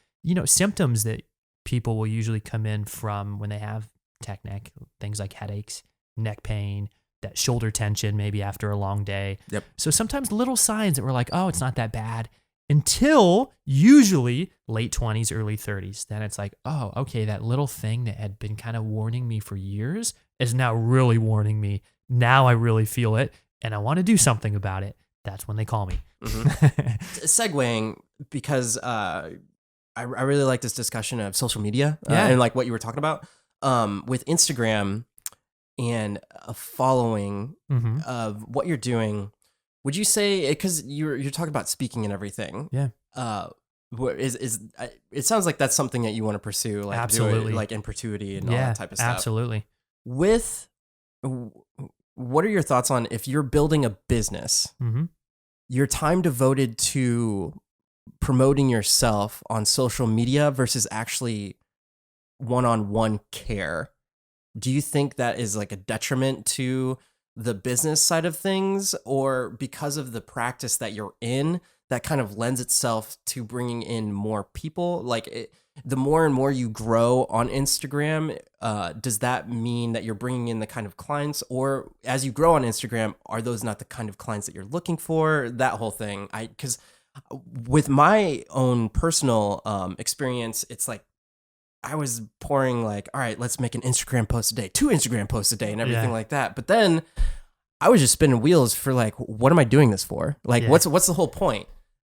symptoms that people will usually come in from when they have tech neck, things like headaches, neck pain, that shoulder tension, maybe after a long day. So sometimes little signs that we're like, oh, it's not that bad until usually late 20s, early 30s. Then it's like, oh, okay, that little thing that had been kind of warning me for years is now really warning me. Now I really feel it and I want to do something about it. That's when they call me. Segueing, because I really like this discussion of social media and like what you were talking about with Instagram and a following of what you're doing. Would you say, because you're talking about speaking and everything? It sounds like that's something that you want to pursue, like absolutely, like in perpetuity and all that type of stuff. Absolutely. What are your thoughts on if you're building a business, your time devoted to promoting yourself on social media versus actually one-on-one care? Do you think that is like a detriment to the business side of things, or because of the practice that you're in, that kind of lends itself to bringing in more people? Like the more and more you grow on Instagram, does that mean that you're bringing in the kind of clients, or as you grow on Instagram, are those not the kind of clients that you're looking for? That whole thing. Because with my own personal experience, it's like I was pouring like, all right, let's make an Instagram post a day, 2 Instagram posts a day and everything like that. But then I was just spinning wheels for like, what am I doing this for? Like, what's the whole point?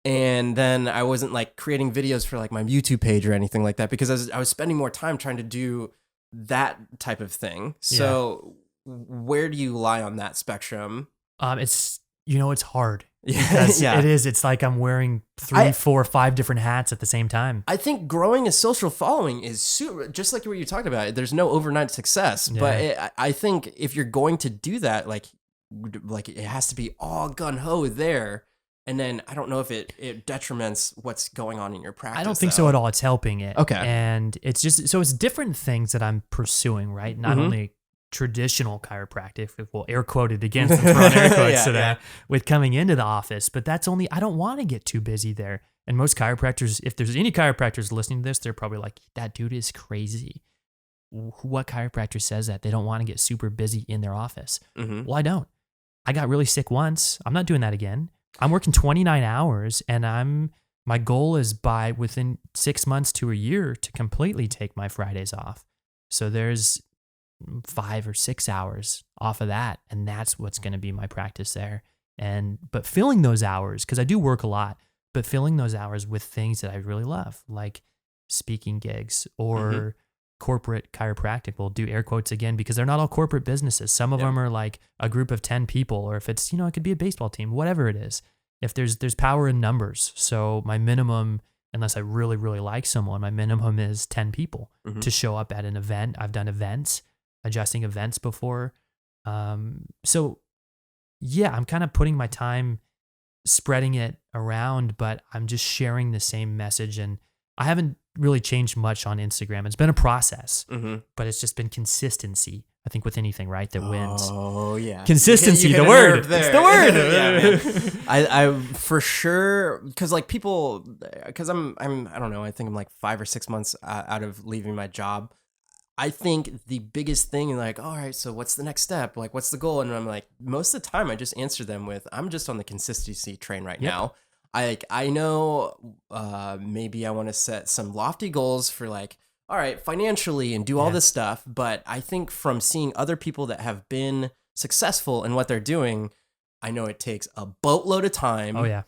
And then I wasn't like creating videos for like my YouTube page or anything like that because I was spending more time trying to do that type of thing. So where do you lie on that spectrum? It's hard. It is. It's like I'm wearing 3, 4, 5 different hats at the same time. I think growing a social following is super, just like what you talked about. There's no overnight success, but I think if you're going to do that, like it has to be all gun ho there. And then I don't know if it detriments what's going on in your practice. I don't think so at all. It's helping it. Okay. And it's just, so it's different things that I'm pursuing, right? Not only traditional chiropractic, well, air quoted against the front air quotes today with coming into the office, but that's only, I don't want to get too busy there. And most chiropractors, if there's any chiropractors listening to this, they're probably like, that dude is crazy. What chiropractor says that? They don't want to get super busy in their office. Well, I don't. I got really sick once. I'm not doing that again. I'm working 29 hours and my goal is by within 6 months to a year to completely take my Fridays off. So there's 5 or 6 hours off of that. And that's what's going to be my practice there. But filling those hours, because I do work a lot, but filling those hours with things that I really love, like speaking gigs or corporate chiropractic. We'll do air quotes again, because they're not all corporate businesses. Some of them are like a group of 10 people, or if it's, it could be a baseball team, whatever it is. If there's power in numbers. So my minimum, unless I really, really like someone, my minimum is 10 people to show up at an event. I've done events, adjusting events before. So yeah, I'm kind of putting my time spreading it around, but I'm just sharing the same message. And I haven't really changed much on Instagram. It's been a process, but it's just been consistency. I think with anything, right, that wins. Oh yeah, Consistency, you the word. It's the word. Yeah, I for sure, because like people, because I don't know, I think I'm like 5 or 6 months out of leaving my job. I think the biggest thing, like, all right, so what's the next step? Like, what's the goal? And I'm like, most of the time, I just answer them with, I'm just on the consistency train right now. I know maybe I want to set some lofty goals for like, all right, financially and do all this stuff. But I think from seeing other people that have been successful in what they're doing, I know it takes a boatload of time. Oh, yeah.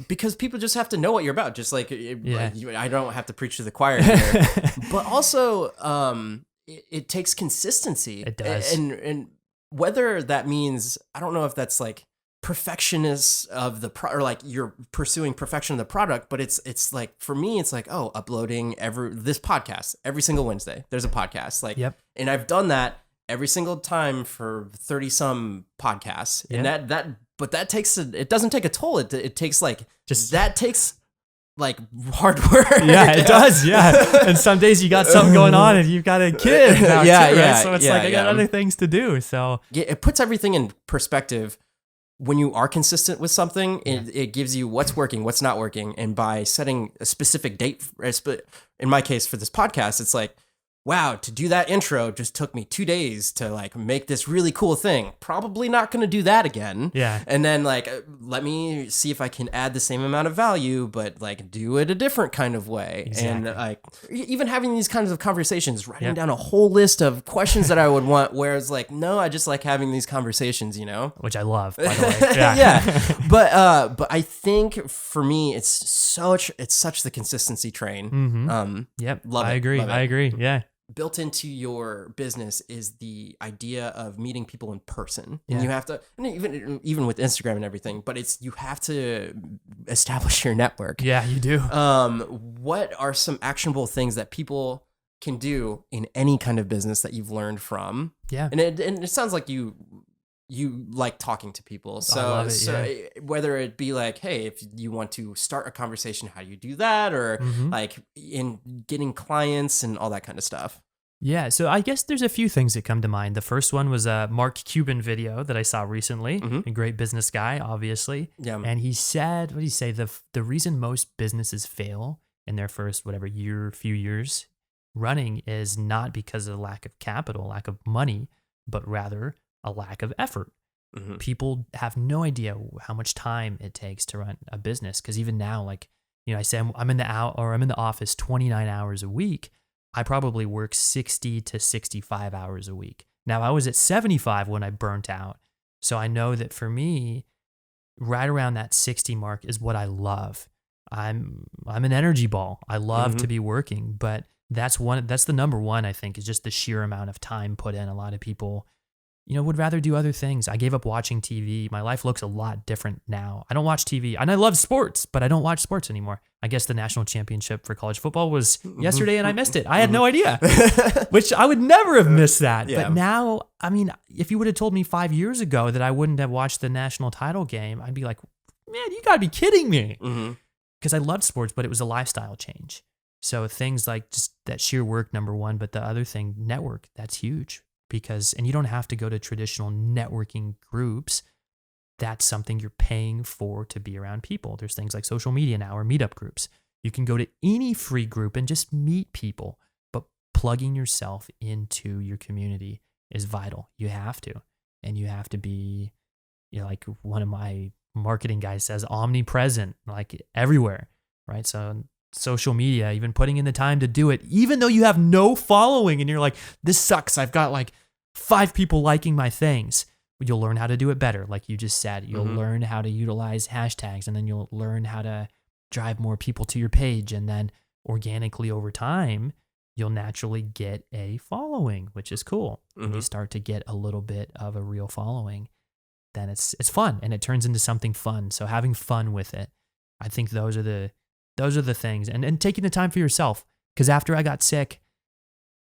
Because people just have to know what you're about. Just like, I don't have to preach to the choir here. But also, it takes consistency. It does. And whether that means, I don't know if that's like perfectionist of the or like you're pursuing perfection of the product, but it's like, for me, it's like, oh, uploading this podcast every single Wednesday. There's a podcast, like, and I've done that every single time for 30 some podcasts. And that takes it doesn't take a toll. It takes like, that takes like hard work. Yeah, it does. Yeah. And some days you got something going on and you've got a kid now too, right? So it's like, I got other things to do. So yeah, it puts everything in perspective. When you are consistent with something, it gives you what's working, what's not working. And by setting a specific date, in my case for this podcast, it's like, wow, to do that intro just took me 2 days to like make this really cool thing. Probably not going to do that again. Yeah. And then like, let me see if I can add the same amount of value, but like do it a different kind of way. Exactly. And like even having these kinds of conversations, writing down a whole list of questions that I would want, whereas like, no, I just like having these conversations, you know? Which I love, by the way. Yeah. But I think for me, it's such the consistency train. Love I it. agree. Love it. I agree. Yeah. Built into your business is the idea of meeting people in person, and you have to, and even with Instagram and everything, but you have to establish your network. Yeah, you do. What are some actionable things that people can do in any kind of business that you've learned from? Yeah. And it sounds like you like talking to people. So, I love it, whether it be like, hey, if you want to start a conversation, how do you do that? Or like in getting clients and all that kind of stuff. Yeah. So I guess there's a few things that come to mind. The first one was a Mark Cuban video that I saw recently, a great business guy, obviously. Yeah. And he said, what did he say? The reason most businesses fail in their first, few years running is not because of a lack of capital, lack of money, but rather a lack of effort. People have no idea how much time it takes to run a business. Because even now, like, I say I'm in the office 29 hours a week. I probably work 60 to 65 hours a week. Now I was at 75 when I burnt out. So I know that for me, right around that 60 mark is what I love. I'm an energy ball. I love to be working, but that's the number one, I think, is just the sheer amount of time put in. A lot of people, would rather do other things. I gave up watching TV. My life looks a lot different now. I don't watch TV, and I love sports, but I don't watch sports anymore. I guess the national championship for college football was yesterday, and I missed it. I had no idea, which I would never have missed that. Yeah. But now, I mean, if you would have told me 5 years ago that I wouldn't have watched the national title game, I'd be like, man, you got to be kidding me. Because I loved sports, but it was a lifestyle change. So things like just that sheer work, number one, but the other thing, network, that's huge. And you don't have to go to traditional networking groups. That's something you're paying for to be around people. There's things like social media now or meetup groups. You can go to any free group and just meet people, but plugging yourself into your community is vital. You have to. And you have to be, like one of my marketing guys says, omnipresent, like everywhere, right? So social media, even putting in the time to do it, even though you have no following and you're like, this sucks. I've got like 5 people liking my things. You'll learn how to do it better. Like you just said, you'll learn how to utilize hashtags, and then you'll learn how to drive more people to your page. And then organically over time, you'll naturally get a following, which is cool. When you start to get a little bit of a real following, then it's fun and it turns into something fun. So having fun with it, I think those are the things. And taking the time for yourself. Because after I got sick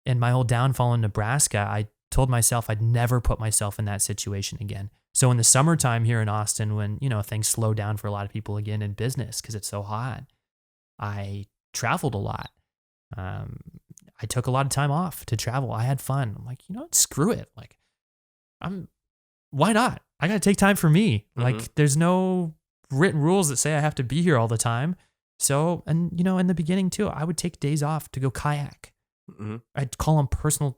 and my whole downfall in Nebraska, told myself I'd never put myself in that situation again. So in the summertime here in Austin, when, things slow down for a lot of people again in business because it's so hot, I traveled a lot. I took a lot of time off to travel. I had fun. I'm like, screw it. Like, why not? I got to take time for me. Like, there's no written rules that say I have to be here all the time. So, and in the beginning too, I would take days off to go kayak. I'd call them personal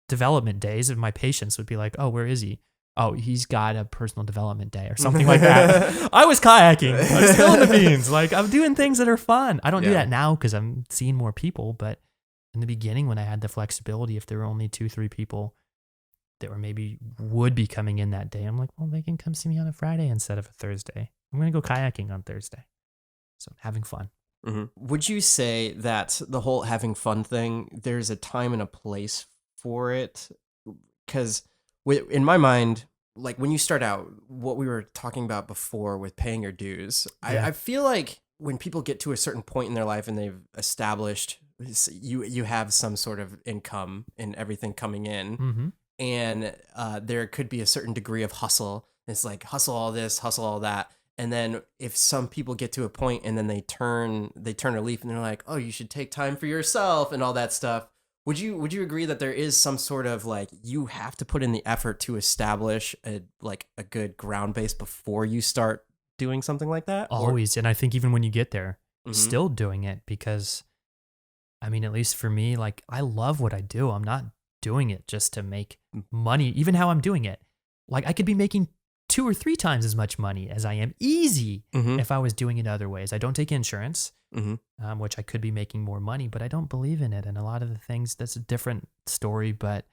development days, and my patients would be like, oh, where is he? Oh, he's got a personal development day or something like that. I was kayaking. I'm spilling the beans. Like, I'm doing things that are fun. I don't do that now because I'm seeing more people. But in the beginning, when I had the flexibility, if there were only 2-3 people that were maybe would be coming in that day, I'm like, well, they can come see me on a Friday instead of a Thursday. I'm going to go kayaking on Thursday. So having fun. Would you say that the whole having fun thing, there's a time and a place for it? Because in my mind, like when you start out, what we were talking about before with paying your dues, I feel like when people get to a certain point in their life and they've established, you have some sort of income and everything coming in, and there could be a certain degree of hustle. It's like hustle all this, hustle all that. And then if some people get to a point and then they turn a leaf and they're like, oh, you should take time for yourself and all that stuff. Would you agree that there is some sort of like, you have to put in the effort to establish a good ground base before you start doing something like that? Always. And I think even when you get there, still doing it, because I mean, at least for me, like, I love what I do. I'm not doing it just to make money, even how I'm doing it. Like, I could be making 2 or 3 times as much money as I am easy if I was doing it other ways. I don't take insurance, which I could be making more money, but I don't believe in it. And a lot of the things, that's a different story, but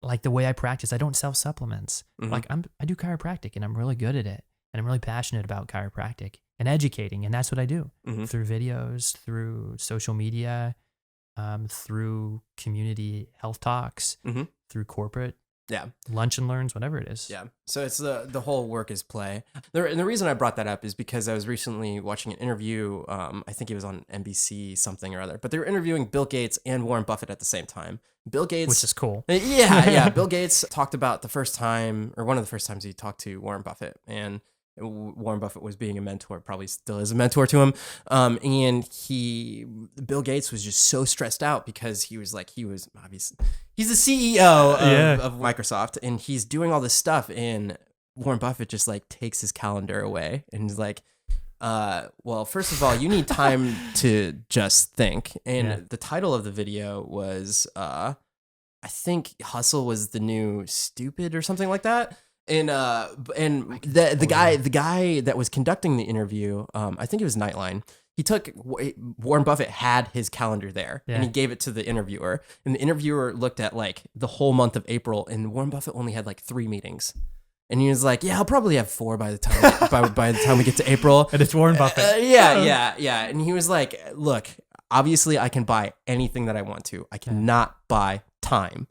like the way I practice, I don't sell supplements. Like I do chiropractic and I'm really good at it. And I'm really passionate about chiropractic and educating. And that's what I do through videos, through social media, through community health talks, through corporate lunch and learns, whatever it is. Yeah. So it's the whole work is play. And the reason I brought that up is because I was recently watching an interview. I think it was on NBC something or other, but they were interviewing Bill Gates and Warren Buffett at the same time. Bill Gates, which is cool. Yeah. Bill Gates talked about the first time, or one of the first times he talked to Warren Buffett, and Warren Buffett was being a mentor, probably still is a mentor to him. And Bill Gates was just so stressed out because he was obviously, he's the CEO of Microsoft, and he's doing all this stuff, and Warren Buffett just like takes his calendar away and he's like, well, first of all, you need time to just think. And the title of the video was, I think Hustle was the new stupid or something like that. And the guy that was conducting the interview, I think it was Nightline. Warren Buffett had his calendar there and he gave it to the interviewer, and the interviewer looked at like the whole month of April, and Warren Buffett only had like 3 meetings. And he was like, yeah, I'll probably have 4 by the time we get to April. And it's Warren Buffett. Yeah. And he was like, look, obviously I can buy anything that I want to. I cannot buy time.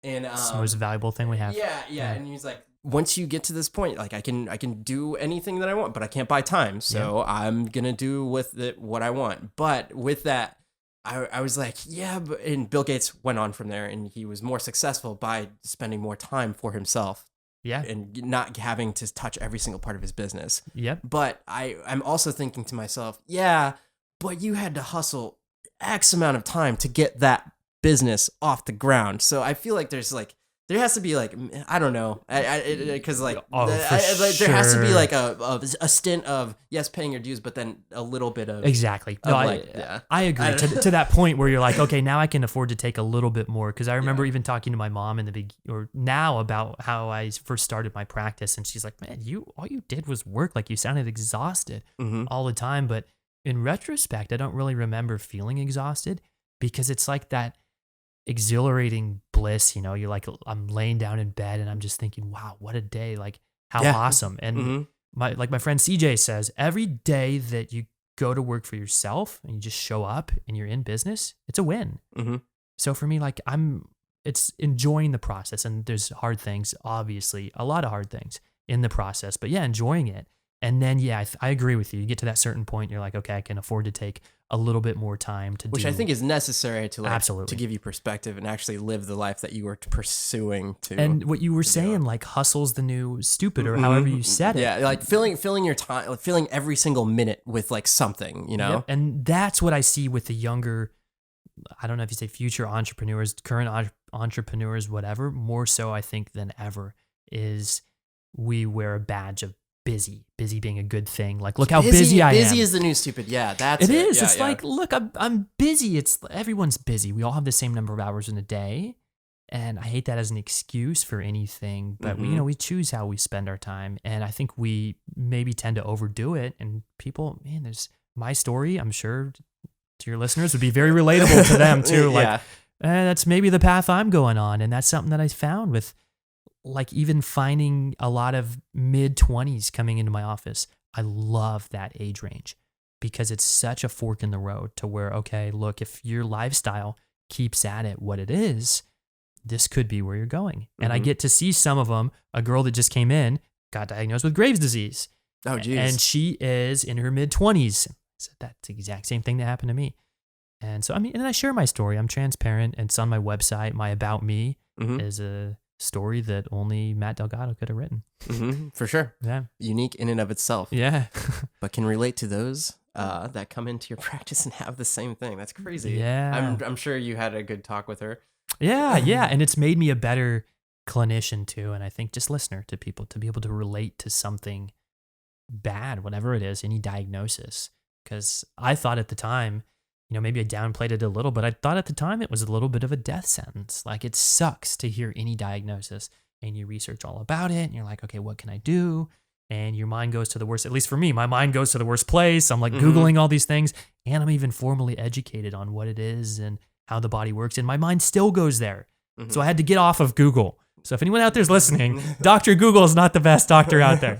And it's the most valuable thing we have. Yeah. And he was like, once you get to this point, like I can do anything that I want, but I can't buy time. So I'm going to do with it what I want. But with that, I was like, and Bill Gates went on from there, and he was more successful by spending more time for himself. Yeah. And not having to touch every single part of his business. Yep. But I'm also thinking to myself, but you had to hustle X amount of time to get that business off the ground. So I feel like there has to be like, I don't know, because there has to be like a stint of paying your dues, but then a little bit of exactly. No, I agree to that point where you're like, okay, now I can afford to take a little bit more, because I remember even talking to my mom now about how I first started my practice, and she's like, man, all you did was work. Like, you sounded exhausted all the time, but in retrospect, I don't really remember feeling exhausted, because it's like that exhilarating bliss, you're like, I'm laying down in bed and I'm just thinking, wow, what a day, like how awesome. And my friend CJ says, every day that you go to work for yourself and you just show up and you're in business, it's a win. So for me, like, it's enjoying the process, and there's hard things, obviously a lot of hard things in the process, but enjoying it. And then, yeah, I agree with you. You get to that certain point, you're like, okay, I can afford to take a little bit more time to Which do. I think is necessary to Absolutely. to give you perspective and actually live the life that you were pursuing to. And what you were saying, like hustle's the new stupid, or however you said it. Yeah, like filling your time, like filling every single minute with like something, you know? Yep. And that's what I see with the younger, I don't know if you say future entrepreneurs, current entrepreneurs, whatever, more so I think than ever, is we wear a badge of busy being a good thing. Like, look how busy I am. Busy is the new stupid. Yeah, that's it. It is. Yeah, it's like, look, I'm busy. Everyone's busy. We all have the same number of hours in a day. And I hate that as an excuse for anything, but we choose how we spend our time. And I think we maybe tend to overdo it. And people, man, there's my story. I'm sure to your listeners would be very relatable to them too. Like, that's maybe the path I'm going on. And that's something that I found with, like, even finding a lot of mid-20s coming into my office. I love that age range because it's such a fork in the road to where, okay, look, if your lifestyle keeps at it what it is, this could be where you're going. And I get to see some of them. A girl that just came in got diagnosed with Graves' disease. Oh, geez. And she is in her mid-20s. So that's the exact same thing that happened to me. And so, I mean, and I share my story. I'm transparent. And it's on my website. My About Me is a story that only Matt Delgado could have written. For sure. Yeah. Unique in and of itself. Yeah. But can relate to those that come into your practice and have the same thing. That's crazy. Yeah. I'm sure you had a good talk with her. Yeah. And it's made me a better clinician too. And I think just listener to people to be able to relate to something bad, whatever it is, any diagnosis. Because I thought at the time, maybe I downplayed it a little, but I thought at the time it was a little bit of a death sentence. Like, it sucks to hear any diagnosis and you research all about it and you're like, okay, what can I do? And your mind goes to the worst. At least for me, my mind goes to the worst place. I'm like Googling all these things, and I'm even formally educated on what it is and how the body works. And my mind still goes there. So I had to get off of Google. So if anyone out there is listening, Dr. Google is not the best doctor out there.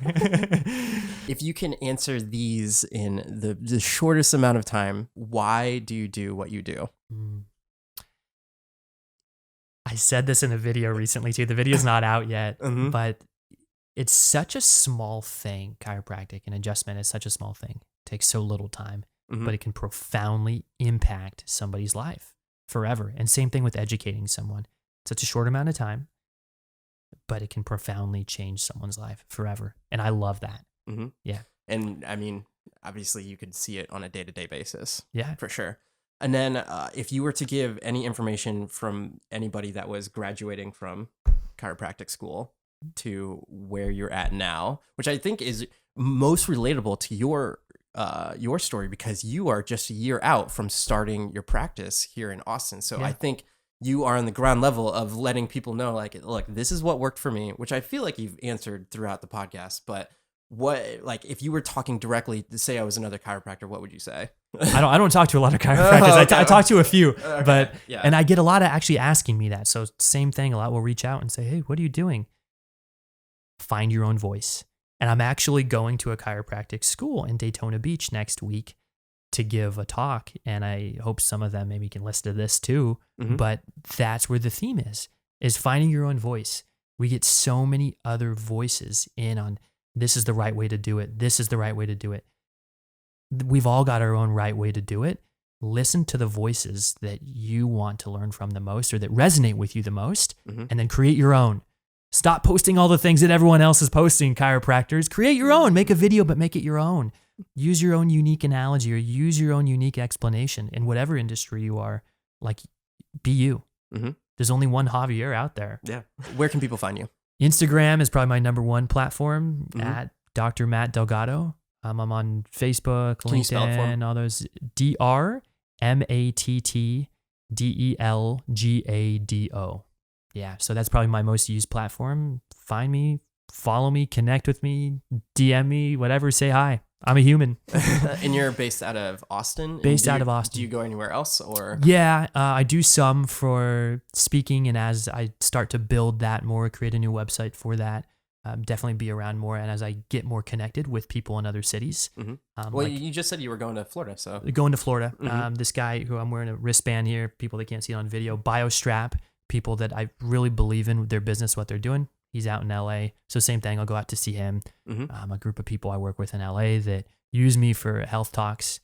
If you can answer these in the shortest amount of time, why do you do what you do? I said this in a video recently too. The video's not out yet, but it's such a small thing. Chiropractic and adjustment is such a small thing. It takes so little time, but it can profoundly impact somebody's life forever. And same thing with educating someone. Such a short amount of time, but it can profoundly change someone's life forever. And I love that. Yeah. And I mean, obviously you could see it on a day-to-day basis. Yeah. For sure. And then if you were to give any information from anybody that was graduating from chiropractic school to where you're at now, which I think is most relatable to your story, because you are just a year out from starting your practice here in Austin. So I think you are on the ground level of letting people know, like, look, this is what worked for me, which I feel like you've answered throughout the podcast. But if you were talking directly to say I was another chiropractor, what would you say? I don't talk to a lot of chiropractors. Okay. I talk to a few, Okay. and I get a lot of actually asking me that. So same thing, a lot will reach out and say, hey, what are you doing? Find your own voice. And I'm actually going to a chiropractic school in Daytona Beach next week to give a talk. And I hope some of them maybe can listen to this too. But that's where the theme is finding your own voice. We get so many other voices in on, this is the right way to do it. This is the right way to do it. We've all got our own right way to do it. Listen to the voices that you want to learn from the most or that resonate with you the most, and then create your own. Stop posting all the things that everyone else is posting, chiropractors. Create your own. Make a video, but make it your own. Use your own unique analogy or use your own unique explanation in whatever industry you are. Like, be you. There's only one Javier out there. Yeah. Where can people find you? Instagram is probably my number one platform at Dr. Matt Delgado. I'm on Facebook, Can you spell it for me? LinkedIn, all those. DrMattDelgado. Yeah, so that's probably my most used platform. Find me, follow me, connect with me, DM me, whatever, say hi. I'm a human. And you're based out of Austin? Based out of Austin. Do you go anywhere else? Or Yeah, I do some for speaking, and as I start to build that more, create a new website for that, definitely be around more. And as I get more connected with people in other cities. Well, you just said you were going to Florida, so. Going to Florida. This guy who I'm wearing a wristband here, people that can't see it on video, BioStrap, people that I really believe in their business, what they're doing. He's out in LA. So same thing. I'll go out to see him. Mm-hmm. A group of people I work with in LA that use me for health talks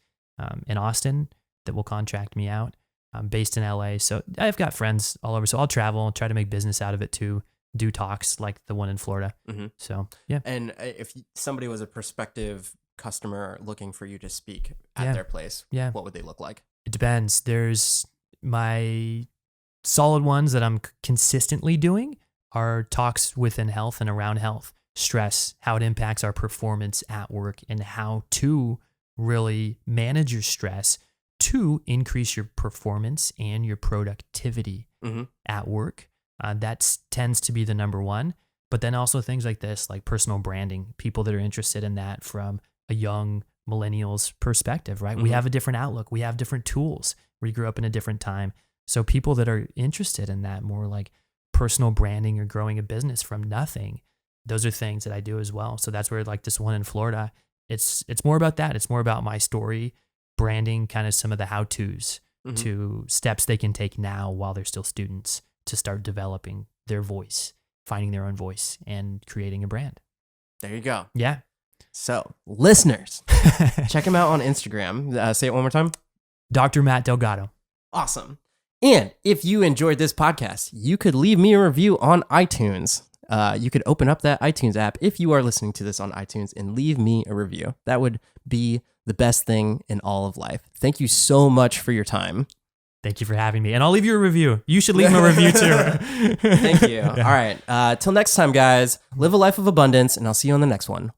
in Austin that will contract me out. I'm based in LA. So I've got friends all over. So I'll travel, try to make business out of it too. Do talks like the one in Florida. Mm-hmm. So yeah. And if somebody was a prospective customer looking for you to speak at their place, what would they look like? It depends. There's my solid ones that I'm consistently doing are talks within health and around health, stress, how it impacts our performance at work, and how to really manage your stress to increase your performance and your productivity at work. That tends to be the number one. But then also things like this, like personal branding, people that are interested in that from a young millennials perspective, right? We have a different outlook. We have different tools. We grew up in a different time. So people that are interested in that more like personal branding or growing a business from nothing, those are things that I do as well. So that's where like this one in Florida, it's more about that. It's more about my story, branding, kind of some of the how-tos to steps they can take now while they're still students to start developing their voice, finding their own voice and creating a brand. There you go. Yeah. So listeners, check him out on Instagram. Say it one more time. Dr. Matt Delgado. Awesome. And if you enjoyed this podcast, you could leave me a review on iTunes. You could open up that iTunes app if you are listening to this on iTunes and leave me a review. That would be the best thing in all of life. Thank you so much for your time. Thank you for having me. And I'll leave you a review. You should leave me a review too. Thank you. All right. Till next time, guys, live a life of abundance, and I'll see you on the next one.